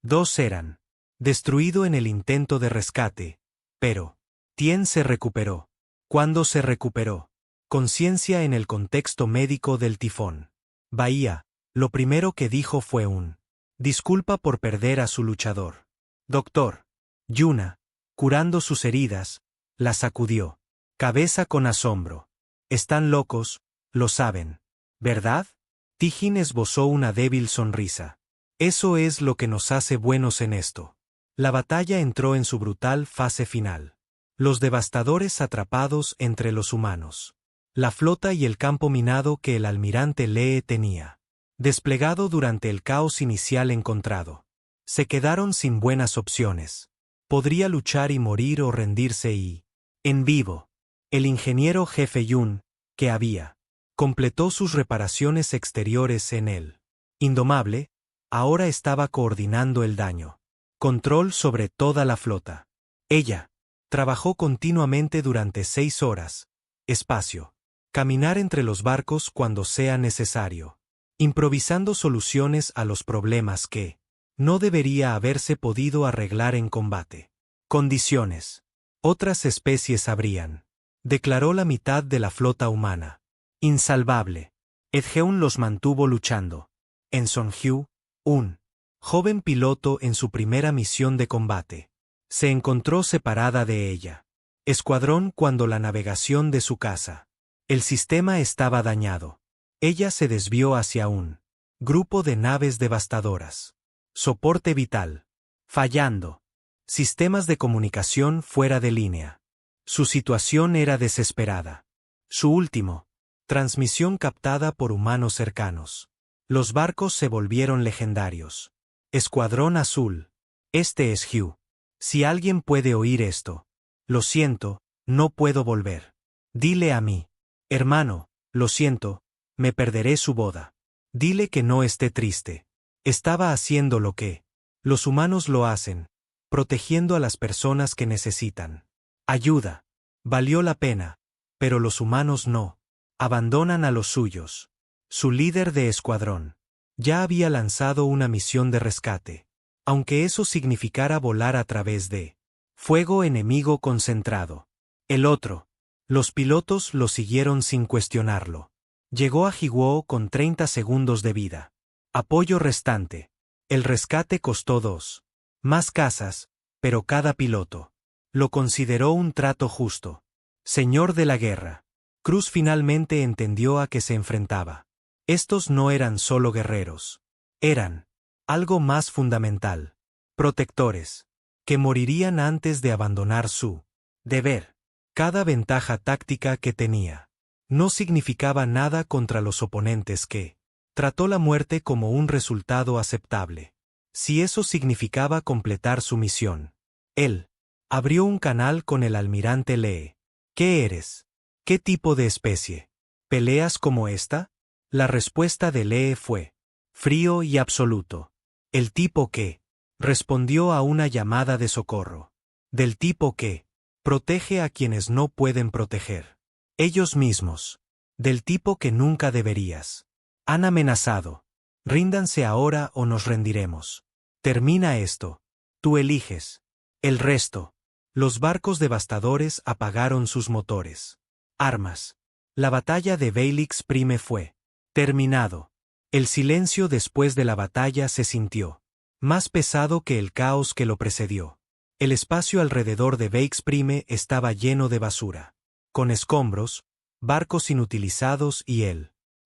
2 eran. Destruido en el intento de rescate. Pero Tien se recuperó. ¿Cuándo se recuperó? Conciencia en el contexto médico del tifón. Bahía, lo primero que dijo fue un disculpa por perder a su luchador. Doctor. Yuna, curando sus heridas, la sacudió. Cabeza con asombro. Están locos, lo saben. ¿Verdad? Tijin esbozó una débil sonrisa. Eso es lo que nos hace buenos en esto. La batalla entró en su brutal fase final. Los devastadores atrapados entre los humanos. La flota y el campo minado que el almirante Lee tenía. Desplegado durante el caos inicial encontrado. Se quedaron sin buenas opciones. Podría luchar y morir o rendirse y... En vivo. El ingeniero jefe Yun, que había completó sus reparaciones exteriores en él. Indomable, ahora estaba coordinando el daño. Control sobre toda la flota. Ella trabajó continuamente durante 6 horas. Espacio. Caminar entre los barcos cuando sea necesario. Improvisando soluciones a los problemas que no debería haberse podido arreglar en combate. Condiciones. Otras especies habrían. Declaró la mitad de la flota humana. Insalvable. Edgeun los mantuvo luchando. En Sonhyu, un joven piloto en su primera misión de combate. Se encontró separada de ella. Escuadrón cuando la navegación de su casa. El sistema estaba dañado. Ella se desvió hacia un grupo de naves devastadoras. Soporte vital. Fallando. Sistemas de comunicación fuera de línea. Su situación era desesperada. Su último. Transmisión captada por humanos cercanos. Los barcos se volvieron legendarios. Escuadrón Azul. Este es Hugh. Si alguien puede oír esto. Lo siento, no puedo volver. Dile a mí. Hermano, lo siento, me perderé su boda. Dile que no esté triste. Estaba haciendo lo que los humanos lo hacen, protegiendo a las personas que necesitan ayuda. Valió la pena, pero los humanos no. Abandonan a los suyos. Su líder de escuadrón ya había lanzado una misión de rescate, aunque eso significara volar a través de fuego enemigo concentrado. El otro. Los pilotos lo siguieron sin cuestionarlo. Llegó a Jiwoo con 30 segundos de vida. Apoyo restante. El rescate costó 2 más casas, pero cada piloto lo consideró un trato justo. Señor de la guerra. Cruz finalmente entendió a qué se enfrentaba. Estos no eran solo guerreros. Eran algo más fundamental. Protectores. Que morirían antes de abandonar su deber. Cada ventaja táctica que tenía no significaba nada contra los oponentes que trató la muerte como un resultado aceptable. Si eso significaba completar su misión. Él abrió un canal con el almirante Lee. ¿Qué eres? ¿Qué tipo de especie? ¿Peleas como esta? La respuesta de Lee fue frío y absoluto. El tipo que respondió a una llamada de socorro. Del tipo que protege a quienes no pueden proteger ellos mismos. Del tipo que nunca deberías. Han amenazado. Ríndanse ahora o nos rendiremos. Termina esto. Tú eliges. El resto. Los barcos devastadores apagaron sus motores. Armas. La batalla de Velix Prime fue terminado. El silencio después de la batalla se sintió más pesado que el caos que lo precedió. El espacio alrededor de Velix Prime estaba lleno de basura. Con escombros, barcos inutilizados y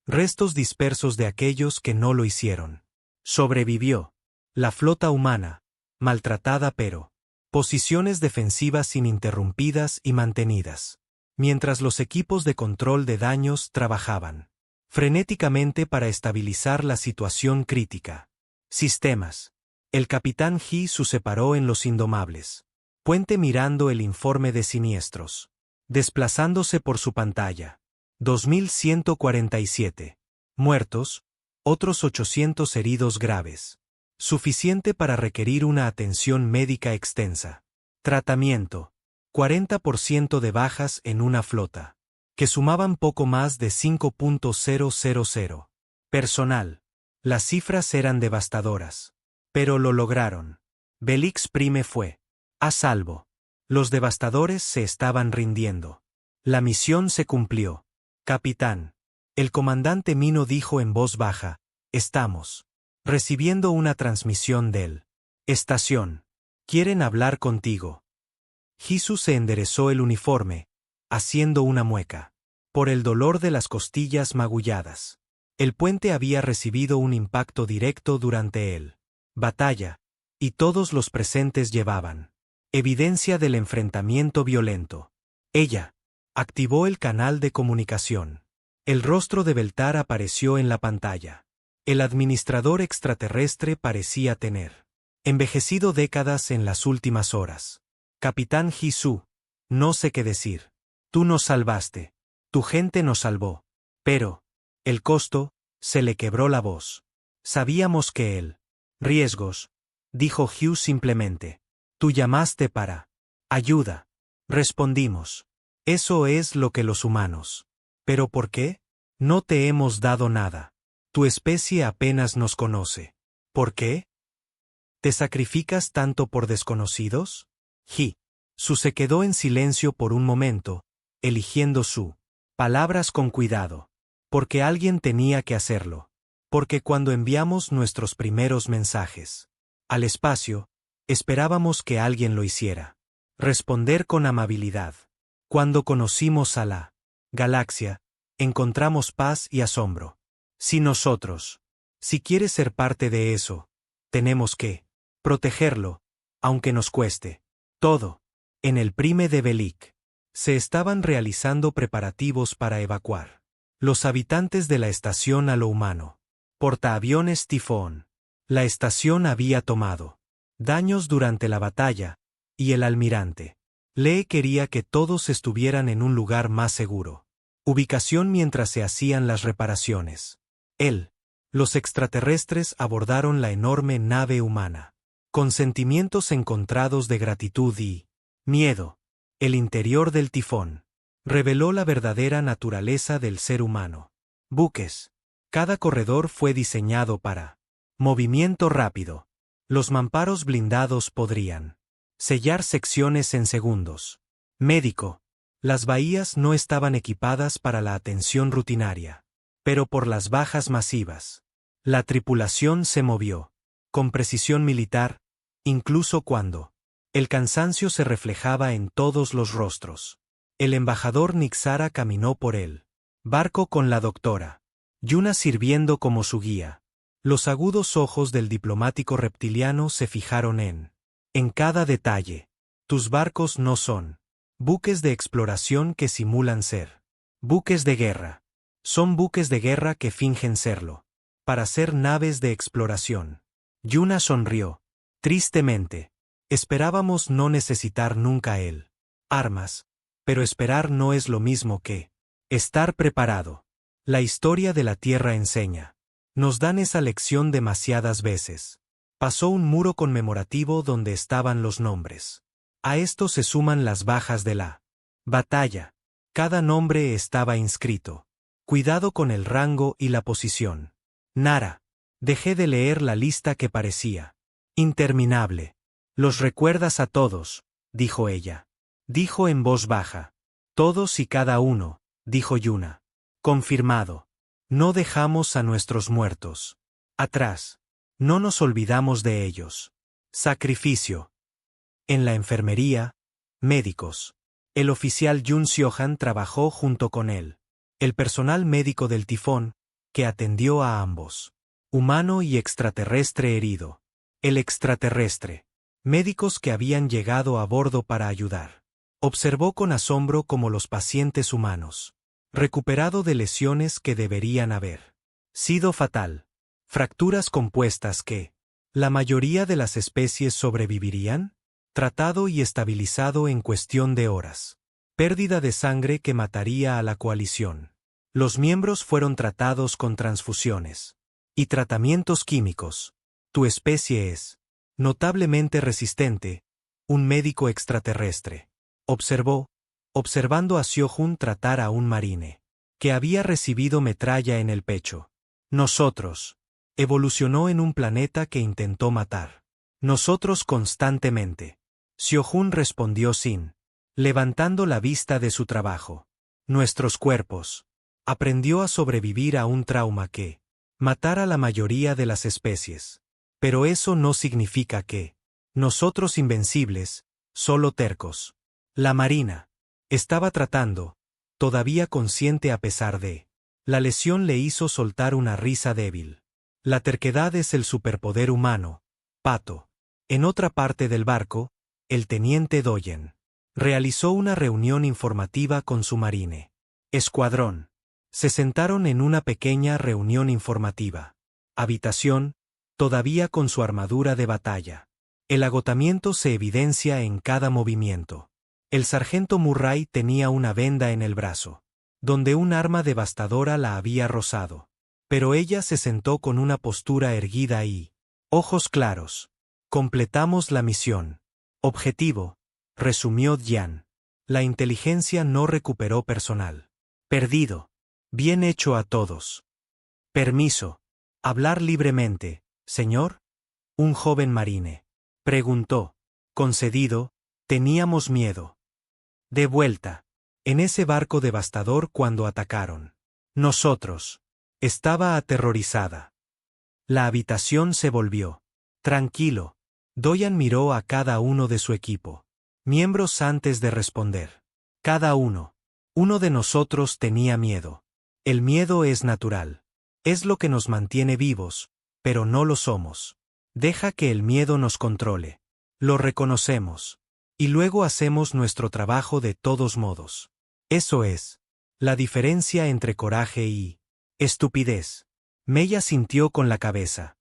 restos dispersos de aquellos que no lo hicieron. Sobrevivió la flota humana, maltratada pero posiciones defensivas ininterrumpidas y mantenidas, mientras los equipos de control de daños trabajaban frenéticamente para estabilizar la situación crítica. Sistemas. El capitán Hisu se separó en los Indomables. Puente mirando el informe de siniestros. Desplazándose por su pantalla. 2147. Muertos, otros 800 heridos graves. Suficiente para requerir una atención médica extensa. Tratamiento. 40% de bajas en una flota, que sumaban poco más de 5.000. Personal. Las cifras eran devastadoras. Pero lo lograron. Velix Prime fue a salvo. Los devastadores se estaban rindiendo. La misión se cumplió. Capitán. El comandante Mino dijo en voz baja, estamos recibiendo una transmisión del estación. Quieren hablar contigo. Hisu se enderezó el uniforme, haciendo una mueca. Por el dolor de las costillas magulladas. El puente había recibido un impacto directo durante el batalla, y todos los presentes llevaban evidencia del enfrentamiento violento. Ella activó el canal de comunicación. El rostro de Beltar apareció en la pantalla. El administrador extraterrestre parecía tener envejecido décadas en las últimas horas. Capitán Hisu, no sé qué decir. Tú nos salvaste. Tu gente nos salvó. Pero el costo, se le quebró la voz. Sabíamos que riesgos, dijo Hugh simplemente. Tú llamaste para ayuda. Respondimos. Eso es lo que los humanos. ¿Pero por qué? No te hemos dado nada. Tu especie apenas nos conoce. ¿Por qué? ¿Te sacrificas tanto por desconocidos? Su se quedó en silencio por un momento, eligiendo su palabras con cuidado. Porque alguien tenía que hacerlo. Porque cuando enviamos nuestros primeros mensajes al espacio, esperábamos que alguien lo hiciera. Responder con amabilidad. Cuando conocimos a la galaxia, encontramos paz y asombro. Si nosotros, si quieres ser parte de eso, tenemos que protegerlo, aunque nos cueste. Todo. En el Prime de Belic. Se estaban realizando preparativos para evacuar los habitantes de la estación a lo humano. Portaaviones Tifón. La estación había tomado daños durante la batalla, y el almirante Lee quería que todos estuvieran en un lugar más seguro. Ubicación mientras se hacían las reparaciones. Los extraterrestres abordaron la enorme nave humana, con sentimientos encontrados de gratitud y miedo. El interior del tifón reveló la verdadera naturaleza del ser humano. Buques. Cada corredor fue diseñado para movimiento rápido. Los mamparos blindados podrían sellar secciones en segundos. Médico. Las bahías no estaban equipadas para la atención rutinaria. Pero por las bajas masivas, la tripulación se movió con precisión militar, incluso cuando el cansancio se reflejaba en todos los rostros. El embajador Nixara caminó por el barco con la doctora Yuna sirviendo como su guía. Los agudos ojos del diplomático reptiliano se fijaron en cada detalle. Tus barcos no son buques de exploración que simulan ser buques de guerra. Son buques de guerra que fingen serlo, para ser naves de exploración. Yuna sonrió. Tristemente. Esperábamos no necesitar nunca armas. Pero esperar no es lo mismo que estar preparado. La historia de la Tierra enseña. Nos dan esa lección demasiadas veces. Pasó un muro conmemorativo donde estaban los nombres. A esto se suman las bajas de la batalla. Cada nombre estaba inscrito. Cuidado con el rango y la posición. Nara. Dejé de leer la lista que parecía interminable. Los recuerdas a todos, dijo ella. Dijo en voz baja. Todos y cada uno, dijo Yuna. Confirmado. No dejamos a nuestros muertos atrás. No nos olvidamos de ellos. Sacrificio. En la enfermería, médicos. El oficial Yun Siohan trabajó junto con él. El personal médico del tifón, que atendió a ambos. Humano y extraterrestre herido. El extraterrestre. Médicos que habían llegado a bordo para ayudar. Observó con asombro cómo los pacientes humanos, recuperado de lesiones que deberían haber sido fatal. Fracturas compuestas que, la mayoría de las especies sobrevivirían, tratado y estabilizado en cuestión de horas. Pérdida de sangre que mataría a la coalición. Los miembros fueron tratados con transfusiones y tratamientos químicos. Tu especie es notablemente resistente. Un médico extraterrestre observó, observando a Seo-Jun tratar a un marine que había recibido metralla en el pecho. Nosotros. Evolucionó en un planeta que intentó matar. Nosotros constantemente. Seo-Jun respondió sin levantando la vista de su trabajo. Nuestros cuerpos. Aprendió a sobrevivir a un trauma que matara a la mayoría de las especies. Pero eso no significa que nosotros invencibles, solo tercos. La Marina estaba tratando, todavía consciente a pesar de la lesión le hizo soltar una risa débil. La terquedad es el superpoder humano, Pato. En otra parte del barco, el teniente Doyen realizó una reunión informativa con su marine escuadrón. Se sentaron en una pequeña reunión informativa. Habitación, todavía con su armadura de batalla. El agotamiento se evidencia en cada movimiento. El sargento Murray tenía una venda en el brazo, donde un arma devastadora la había rozado. Pero ella se sentó con una postura erguida y ojos claros. Completamos la misión. Objetivo, resumió Diane. La inteligencia no recuperó personal. Perdido. Bien hecho a todos. Permiso. Hablar libremente, señor. Un joven marine preguntó. Concedido. Teníamos miedo. De vuelta. En ese barco devastador cuando atacaron. Nosotros. Estaba aterrorizada. La habitación se volvió. Tranquilo. Doyen miró a cada uno de su equipo. Miembros antes de responder. Cada uno. Uno de nosotros tenía miedo. El miedo es natural. Es lo que nos mantiene vivos, pero no lo somos. Deja que el miedo nos controle. Lo reconocemos. Y luego hacemos nuestro trabajo de todos modos. Eso es la diferencia entre coraje y estupidez. Mella sintió con la cabeza.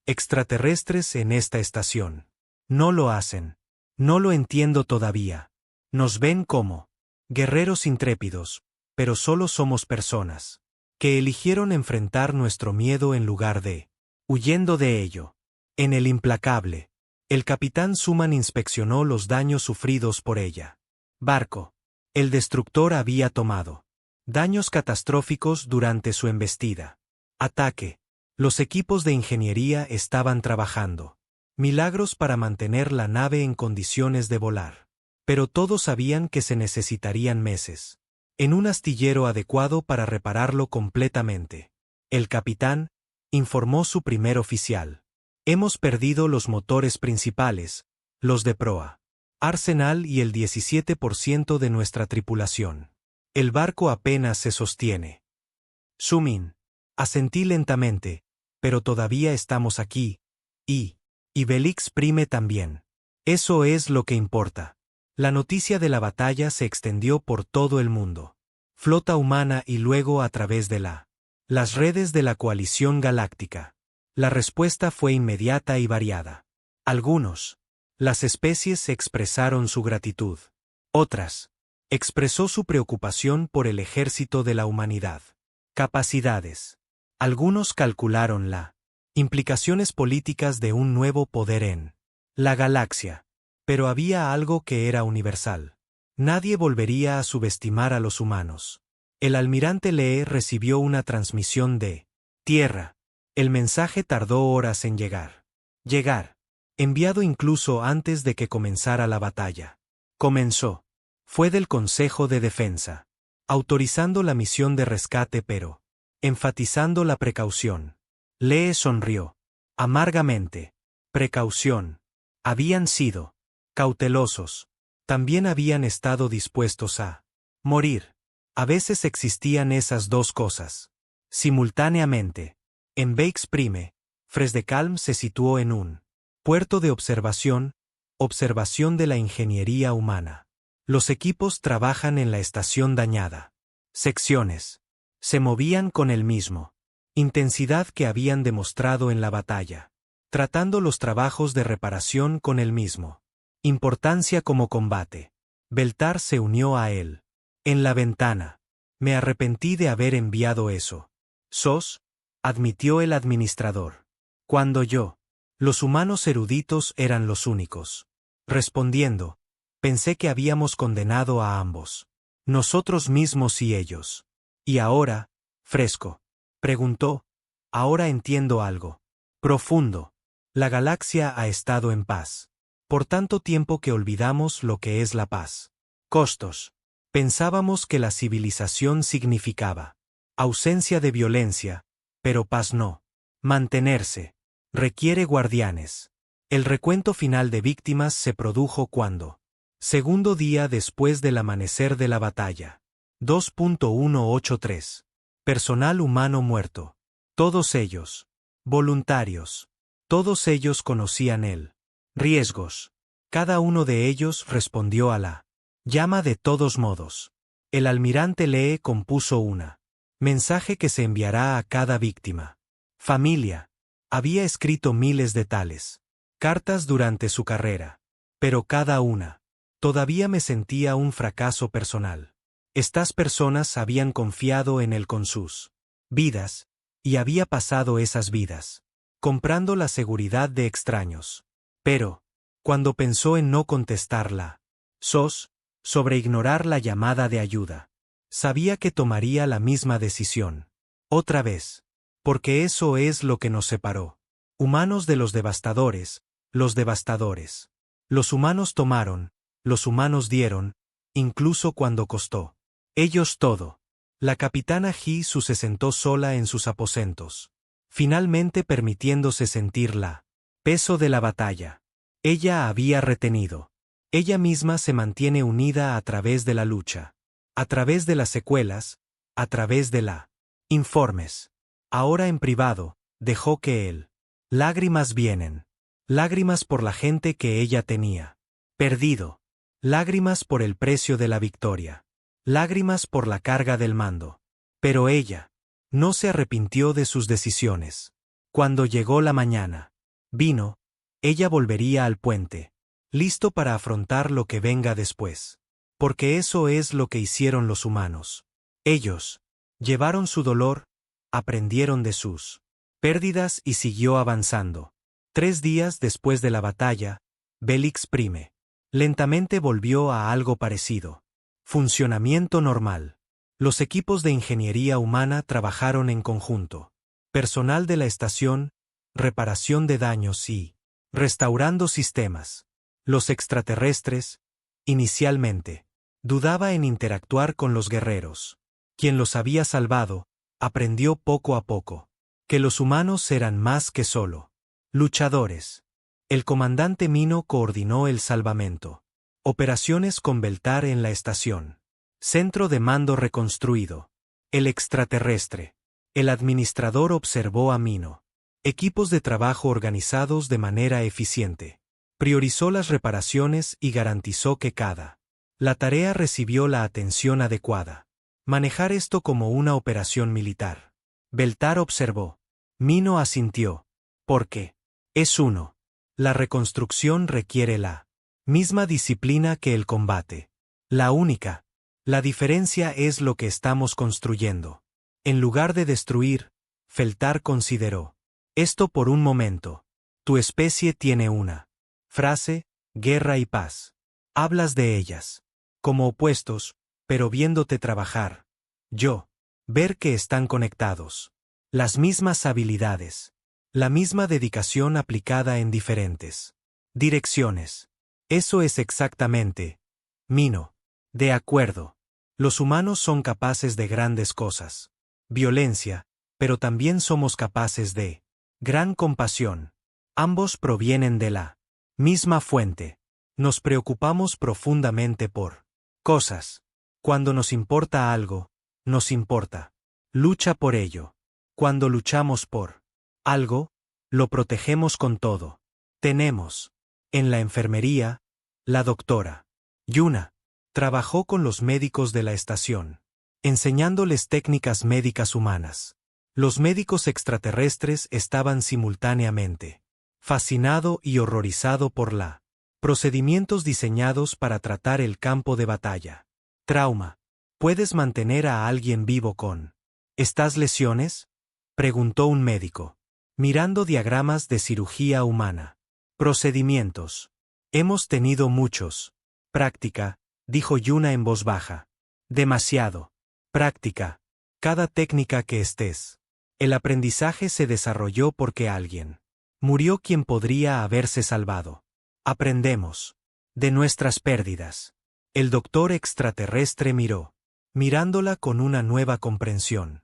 Extraterrestres en esta estación. No lo hacen. No lo entiendo todavía. Nos ven como guerreros intrépidos, pero solo somos personas que eligieron enfrentar nuestro miedo en lugar de huyendo de ello. En el implacable, el capitán Suman inspeccionó los daños sufridos por ella. Barco. El destructor había tomado daños catastróficos durante su embestida. Ataque. Los equipos de ingeniería estaban trabajando. Milagros para mantener la nave en condiciones de volar. Pero todos sabían que se necesitarían meses en un astillero adecuado para repararlo completamente. El capitán informó su primer oficial. Hemos perdido los motores principales, los de proa. Arsenal y el 17% de nuestra tripulación. El barco apenas se sostiene. Sumin. Asentí lentamente, pero todavía estamos aquí, y Belix Prime también. Eso es lo que importa. La noticia de la batalla se extendió por todo el mundo. Flota humana y luego a través de las redes de la coalición galáctica. La respuesta fue inmediata y variada. Las especies expresaron su gratitud. Otras, expresó su preocupación por el ejército de la humanidad. Capacidades. Algunos calcularon las implicaciones políticas de un nuevo poder en la galaxia. Pero había algo que era universal. Nadie volvería a subestimar a los humanos. El almirante Lee recibió una transmisión de Tierra. El mensaje tardó horas en llegar. Enviado incluso antes de que comenzara la batalla. Comenzó. Fue del Consejo de Defensa. Autorizando la misión de rescate pero enfatizando la precaución. Lee sonrió. Amargamente. Precaución. Habían sido cautelosos. También habían estado dispuestos a morir. A veces existían esas dos cosas. Simultáneamente. En Belix Prime, Fresdecalm se situó en un puerto de observación de la ingeniería humana. Los equipos trabajan en la estación dañada. Secciones. Se movían con el mismo intensidad que habían demostrado en la batalla, tratando los trabajos de reparación con el mismo importancia como combate. Beltar se unió a él. En la ventana. Me arrepentí de haber enviado eso. Sos, admitió el administrador. Cuando los humanos eruditos eran los únicos. Respondiendo, pensé que habíamos condenado a ambos. Nosotros mismos y ellos. Y ahora, Fresco. Preguntó. Ahora entiendo algo. Profundo. La galaxia ha estado en paz. Por tanto tiempo que olvidamos lo que es la paz. Costos. Pensábamos que la civilización significaba ausencia de violencia, pero paz no. Mantenerse. Requiere guardianes. El recuento final de víctimas se produjo cuando. Segundo día después del amanecer de la batalla. 2.183. Personal humano muerto. Todos ellos. Voluntarios. Todos ellos conocían el riesgos. Cada uno de ellos respondió a la llama de todos modos. El almirante Lee compuso una mensaje que se enviará a cada víctima. Familia. Había escrito miles de tales cartas durante su carrera. Pero cada una. Todavía me sentía un fracaso personal. Estas personas habían confiado en él con sus vidas, y había pasado esas vidas, comprando la seguridad de extraños. Pero, cuando pensó en no contestarla, sobre ignorar la llamada de ayuda, sabía que tomaría la misma decisión. Otra vez. Porque eso es lo que nos separó. Humanos de los devastadores, los devastadores. Los humanos tomaron, los humanos dieron, incluso cuando costó. Ellos todo. La capitana Hisu se sentó sola en sus aposentos, finalmente permitiéndose sentir la peso de la batalla. Ella había retenido. Ella misma se mantiene unida a través de la lucha, a través de las secuelas, a través de la informes. Ahora en privado, dejó que él. Lágrimas vienen. Lágrimas por la gente que ella tenía perdido. Lágrimas por el precio de la victoria. Lágrimas por la carga del mando. Pero ella no se arrepintió de sus decisiones. Cuando llegó la mañana, ella volvería al puente, listo para afrontar lo que venga después. Porque eso es lo que hicieron los humanos. Ellos llevaron su dolor, aprendieron de sus pérdidas y siguió avanzando. 3 días después de la batalla, Belix Prime lentamente volvió a algo parecido. Funcionamiento normal. Los equipos de ingeniería humana trabajaron en conjunto. Personal de la estación, reparación de daños y restaurando sistemas. Los extraterrestres, inicialmente, dudaba en interactuar con los guerreros. Quien los había salvado, aprendió poco a poco que los humanos eran más que solo luchadores. El comandante Mino coordinó el salvamento. Operaciones con Beltar en la estación. Centro de mando reconstruido. El extraterrestre. El administrador observó a Mino. Equipos de trabajo organizados de manera eficiente. Priorizó las reparaciones y garantizó que la tarea recibió la atención adecuada. Manejar esto como una operación militar. Beltar observó. Mino asintió. ¿Por qué? Es uno. La reconstrucción requiere la misma disciplina que el combate. La única. La diferencia es lo que estamos construyendo. En lugar de destruir, Beltar consideró. Esto por un momento. Tu especie tiene una frase, guerra y paz. Hablas de ellas como opuestos, pero viéndote trabajar. Yo. Ver que están conectados. Las mismas habilidades. La misma dedicación aplicada en diferentes direcciones. Eso es exactamente. Mino. De acuerdo. Los humanos son capaces de grandes cosas. Violencia, pero también somos capaces de gran compasión. Ambos provienen de la misma fuente. Nos preocupamos profundamente por cosas. Cuando nos importa algo, nos importa. Lucha por ello. Cuando luchamos por algo, lo protegemos con todo. Tenemos, en la enfermería, la doctora Yuna. Trabajó con los médicos de la estación, enseñándoles técnicas médicas humanas. Los médicos extraterrestres estaban simultáneamente fascinado y horrorizado por la procedimientos diseñados para tratar el campo de batalla. Trauma. ¿Puedes mantener a alguien vivo con estas lesiones? Preguntó un médico, mirando diagramas de cirugía humana. Procedimientos. Hemos tenido muchos. Práctica, dijo Yuna en voz baja. Demasiado. Práctica. Cada técnica que estés. El aprendizaje se desarrolló porque alguien murió quien podría haberse salvado. Aprendemos de nuestras pérdidas. El doctor extraterrestre miró, mirándola con una nueva comprensión.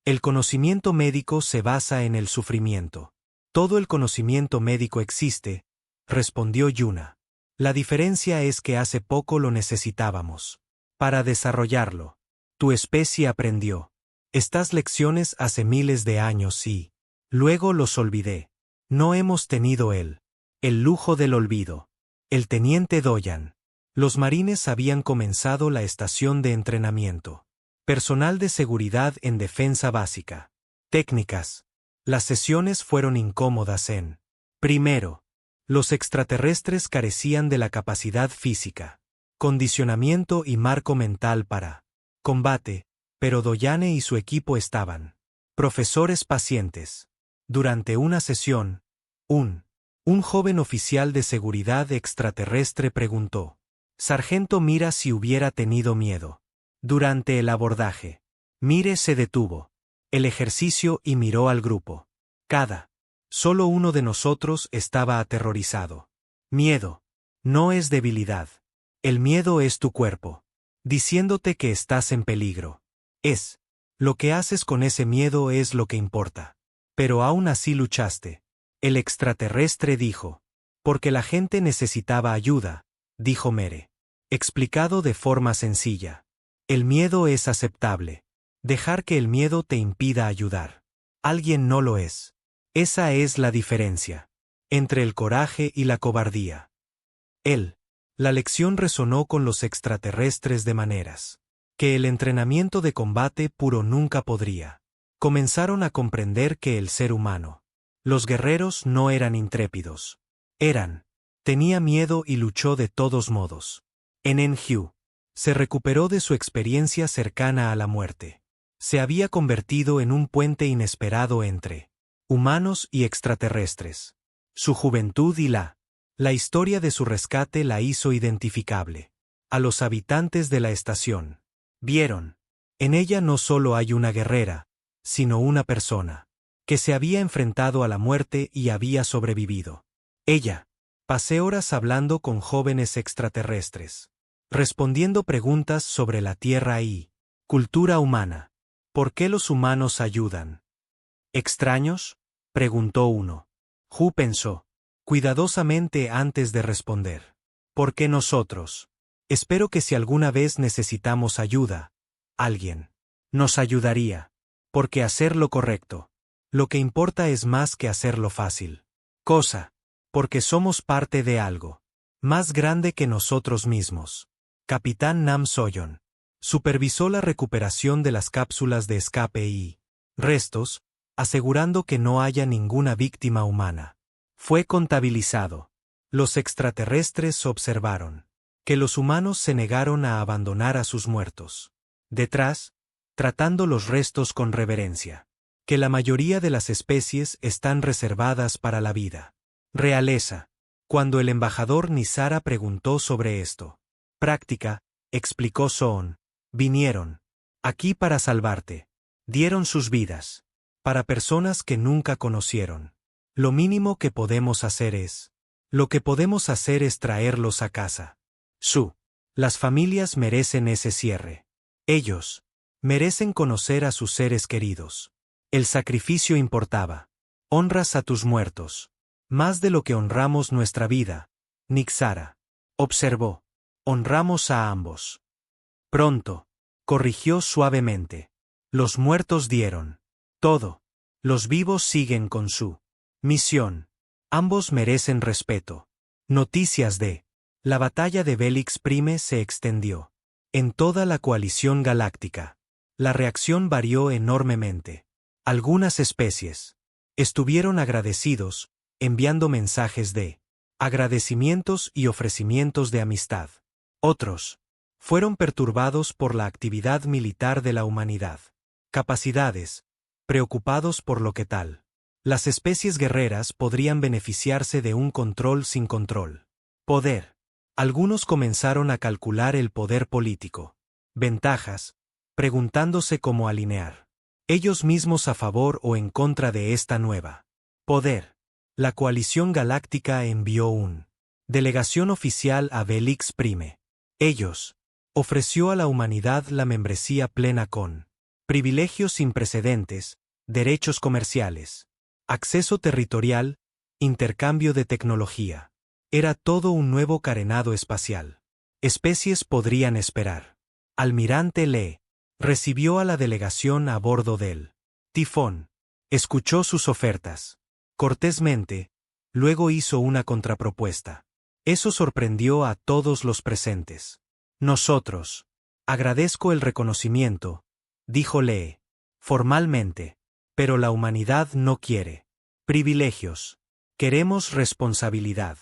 El conocimiento médico se basa en el sufrimiento. Todo el conocimiento médico existe, respondió Yuna. La diferencia es que hace poco lo necesitábamos. Para desarrollarlo. Tu especie aprendió estas lecciones hace miles de años y luego los olvidé. No hemos tenido el lujo del olvido. El teniente Doyan. Los marines habían comenzado la estación de entrenamiento. Personal de seguridad en defensa básica. Técnicas. Las sesiones fueron incómodas en. Primero, los extraterrestres carecían de la capacidad física, condicionamiento y marco mental para combate, pero Doyane y su equipo estaban. Profesores pacientes. Durante una sesión, un joven oficial de seguridad extraterrestre preguntó. Sargento Mira si hubiera tenido miedo. Durante el abordaje. Mire se detuvo. El ejercicio y miró al grupo. Solo uno de nosotros estaba aterrorizado. Miedo. No es debilidad. El miedo es tu cuerpo. Diciéndote que estás en peligro. Lo que haces con ese miedo es lo que importa. Pero aún así luchaste. El extraterrestre dijo. Porque la gente necesitaba ayuda, dijo Mere. Explicado de forma sencilla. El miedo es aceptable. Dejar que el miedo te impida ayudar. Alguien no lo es. Esa es la diferencia. Entre el coraje y la cobardía. La lección resonó con los extraterrestres de maneras que el entrenamiento de combate puro nunca podría. Comenzaron a comprender que el ser humano, los guerreros no eran intrépidos. Tenía miedo y luchó de todos modos. Enenju se recuperó de su experiencia cercana a la muerte. Se había convertido en un puente inesperado entre humanos y extraterrestres. Su juventud y la historia de su rescate la hizo identificable. A los habitantes de la estación. Vieron. En ella no solo hay una guerrera, sino una persona, que se había enfrentado a la muerte y había sobrevivido. Pasé horas hablando con jóvenes extraterrestres, respondiendo preguntas sobre la Tierra y cultura humana. ¿Por qué los humanos ayudan? ¿Extraños? Preguntó uno. Hu pensó cuidadosamente antes de responder. ¿Por qué nosotros? Espero que si alguna vez necesitamos ayuda, alguien nos ayudaría. Porque hacer lo correcto. Lo que importa es más que hacerlo fácil. Cosa. Porque somos parte de algo más grande que nosotros mismos. Capitán Nam Soyeon supervisó la recuperación de las cápsulas de escape y restos, asegurando que no haya ninguna víctima humana. Fue contabilizado. Los extraterrestres observaron que los humanos se negaron a abandonar a sus muertos. Detrás, tratando los restos con reverencia. Que la mayoría de las especies están reservadas para la vida. Realeza. Cuando el embajador Nisara preguntó sobre esto. Práctica, explicó Soon. Vinieron aquí para salvarte. Dieron sus vidas. Para personas que nunca conocieron. Lo mínimo que podemos hacer es. Lo que podemos hacer es traerlos a casa. Las familias merecen ese cierre. Ellos merecen conocer a sus seres queridos. El sacrificio importaba. Honras a tus muertos. Más de lo que honramos nuestra vida. Nixara observó. Honramos a ambos. Pronto. Corrigió suavemente. Los muertos dieron todo. Los vivos siguen con su misión. Ambos merecen respeto. Noticias de la batalla de Belix Prime se extendió en toda la coalición galáctica. La reacción varió enormemente. Algunas especies estuvieron agradecidos, enviando mensajes de agradecimientos y ofrecimientos de amistad. Otros fueron perturbados por la actividad militar de la humanidad. Capacidades, preocupados por lo que tal. Las especies guerreras podrían beneficiarse de un control sin control. Poder. Algunos comenzaron a calcular el poder político. Ventajas, preguntándose cómo alinear. Ellos mismos a favor o en contra de esta nueva. Poder. La coalición galáctica envió un delegación oficial a Belix Prime. Ellos ofreció a la humanidad la membresía plena con privilegios sin precedentes, derechos comerciales, acceso territorial, intercambio de tecnología. Era todo un nuevo carenado espacial. Especies podrían esperar. Almirante Lee recibió a la delegación a bordo del Tifón. Escuchó sus ofertas. Cortésmente, luego hizo una contrapropuesta. Eso sorprendió a todos los presentes. Nosotros. Agradezco el reconocimiento, dijo Lee. Formalmente. Pero la humanidad no quiere privilegios. Queremos responsabilidad.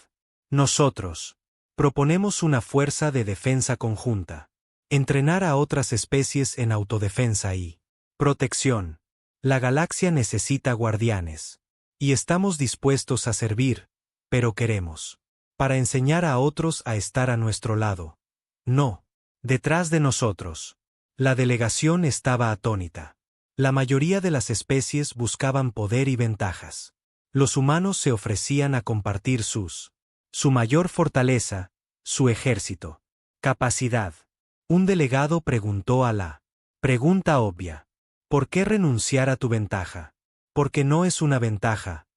Nosotros proponemos una fuerza de defensa conjunta. Entrenar a otras especies en autodefensa y protección. La galaxia necesita guardianes. Y estamos dispuestos a servir, pero queremos. Para enseñar a otros a estar a nuestro lado. No. Detrás de nosotros. La delegación estaba atónita. La mayoría de las especies buscaban poder y ventajas. Los humanos se ofrecían a compartir su mayor fortaleza, su ejército. Capacidad. Un delegado preguntó a la pregunta obvia. ¿Por qué renunciar a tu ventaja? Porque no es una ventaja.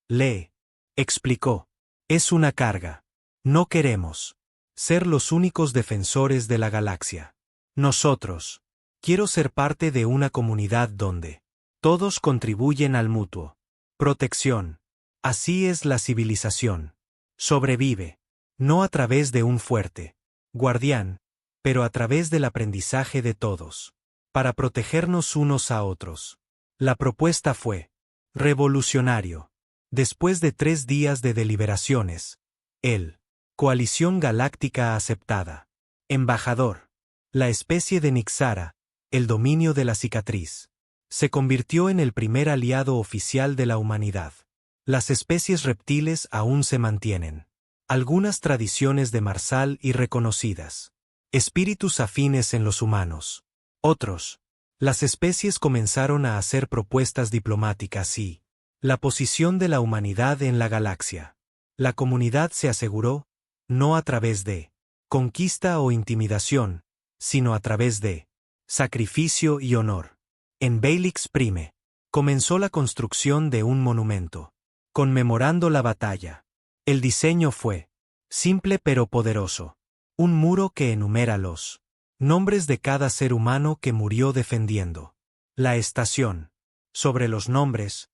Lee explicó. Es una carga. No queremos ser los únicos defensores de la galaxia. Nosotros. Quiero ser parte de una comunidad donde todos contribuyen al mutuo. Protección. Así es la civilización. Sobrevive. No a través de un fuerte guardián, pero a través del aprendizaje de todos. Para protegernos unos a otros. La propuesta fue revolucionario. Después de 3 días de deliberaciones, el Coalición Galáctica aceptada. Embajador. La especie de Nixara, el dominio de la cicatriz, se convirtió en el primer aliado oficial de la humanidad. Las especies reptiles aún se mantienen. Algunas tradiciones de Marsal irreconocidas. Espíritus afines en los humanos. Otros. Las especies comenzaron a hacer propuestas diplomáticas y la posición de la humanidad en la galaxia. La comunidad se aseguró, no a través de conquista o intimidación, sino a través de sacrificio y honor. En Belix Prime, comenzó la construcción de un monumento, conmemorando la batalla. El diseño fue simple pero poderoso. Un muro que enumera los nombres de cada ser humano que murió defendiendo la estación. Sobre los nombres,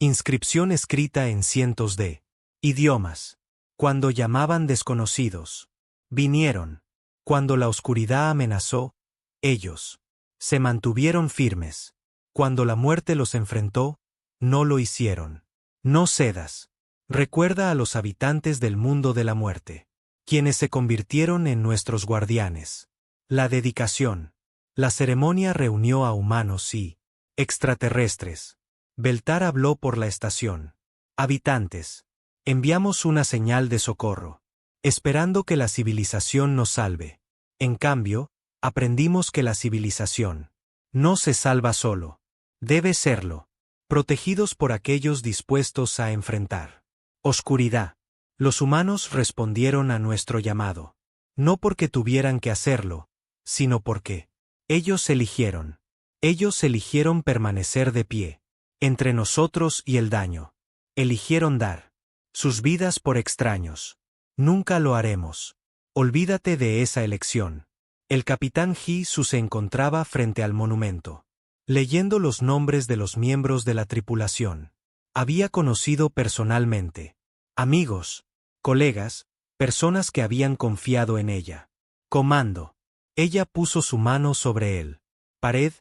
inscripción escrita en cientos de idiomas. Cuando llamaban desconocidos, vinieron. Cuando la oscuridad amenazó, ellos se mantuvieron firmes. Cuando la muerte los enfrentó, no lo hicieron. No cedas. Recuerda a los habitantes del mundo de la muerte, quienes se convirtieron en nuestros guardianes. La dedicación. La ceremonia reunió a humanos y extraterrestres. Beltar habló por la estación. Habitantes, enviamos una señal de socorro, esperando que la civilización nos salve. En cambio, aprendimos que la civilización no se salva solo. Debe serlo, protegidos por aquellos dispuestos a enfrentar oscuridad. Los humanos respondieron a nuestro llamado, no porque tuvieran que hacerlo, sino porque ellos eligieron. Ellos eligieron permanecer de pie, entre nosotros y el daño. Eligieron dar sus vidas por extraños. Nunca lo haremos. Olvídate de esa elección. El capitán Hisu se encontraba frente al monumento, leyendo los nombres de los miembros de la tripulación. Había conocido personalmente amigos, colegas, personas que habían confiado en ella. Comando. Ella puso su mano sobre él. Pared,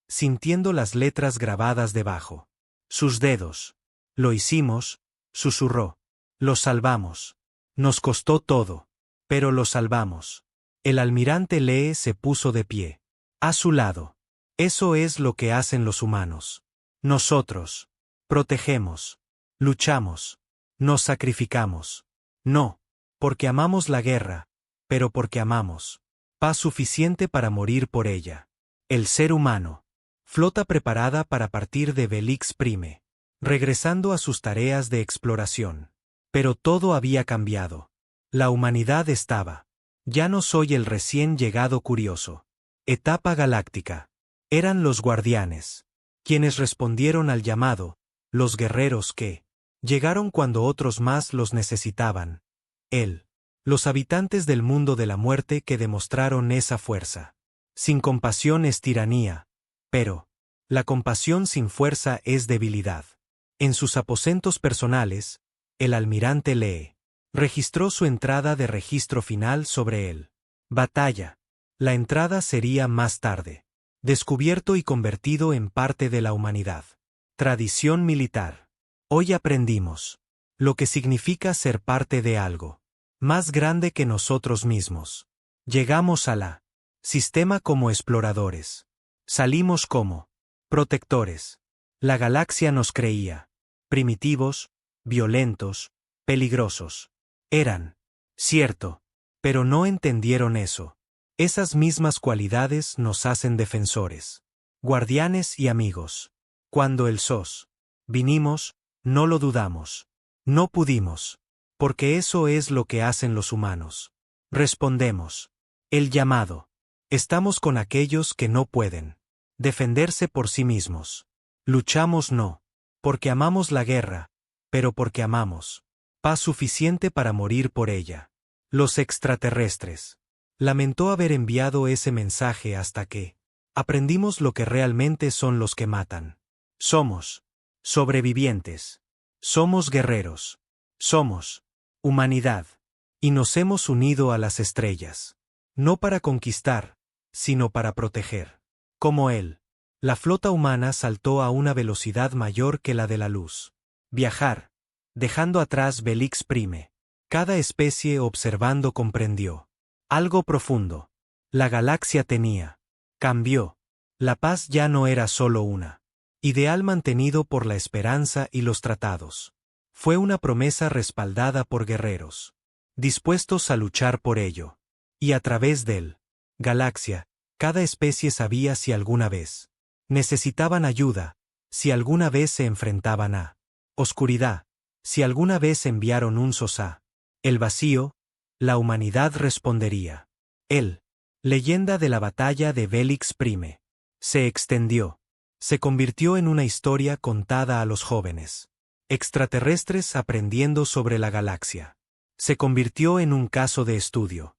sintiendo las letras grabadas debajo. Sus dedos. Lo hicimos, susurró. Lo salvamos. Nos costó todo, pero lo salvamos. El almirante Lee se puso de pie. A su lado. Eso es lo que hacen los humanos. Nosotros protegemos, luchamos, nos sacrificamos. No, porque amamos la guerra, pero porque amamos. Paz suficiente para morir por ella. El ser humano. Flota preparada para partir de Velix Prime, regresando a sus tareas de exploración. Pero todo había cambiado. La humanidad estaba. Ya no soy el recién llegado curioso. Etapa galáctica. Eran los guardianes, quienes respondieron al llamado, los guerreros que llegaron cuando otros más los necesitaban. Los habitantes del mundo de la muerte que demostraron esa fuerza. Sin compasión es tiranía, pero la compasión sin fuerza es debilidad. En sus aposentos personales, el almirante Lee registró su entrada de registro final sobre él. Batalla. La entrada sería más tarde. Descubierto y convertido en parte de la humanidad. Tradición militar. Hoy aprendimos lo que significa ser parte de algo más grande que nosotros mismos. Llegamos a la sistema como exploradores. Salimos como protectores. La galaxia nos creía primitivos, violentos, peligrosos. Eran cierto, pero no entendieron eso. Esas mismas cualidades nos hacen defensores, guardianes y amigos. Cuando el SOS vinimos, no lo dudamos. No pudimos, porque eso es lo que hacen los humanos. Respondemos. El llamado. Estamos con aquellos que no pueden defenderse por sí mismos. Luchamos no, porque amamos la guerra, pero porque amamos. Paz suficiente para morir por ella. Los extraterrestres. Lamentó haber enviado ese mensaje hasta que aprendimos lo que realmente son los que matan. Somos sobrevivientes. Somos guerreros. Somos humanidad. Y nos hemos unido a las estrellas. No para conquistar, sino para proteger. Como él, la flota humana saltó a una velocidad mayor que la de la luz. Viajar, dejando atrás Velix Prime. Cada especie observando comprendió. Algo profundo. La galaxia tenía. Cambió. La paz ya no era solo una ideal mantenido por la esperanza y los tratados. Fue una promesa respaldada por guerreros, dispuestos a luchar por ello. Y a través del galaxia, cada especie sabía si alguna vez necesitaban ayuda, si alguna vez se enfrentaban a oscuridad, si alguna vez enviaron un sosá. El vacío, la humanidad respondería. Leyenda de la batalla de Velix Prime. Se extendió. Se convirtió en una historia contada a los jóvenes extraterrestres aprendiendo sobre la galaxia. Se convirtió en un caso de estudio.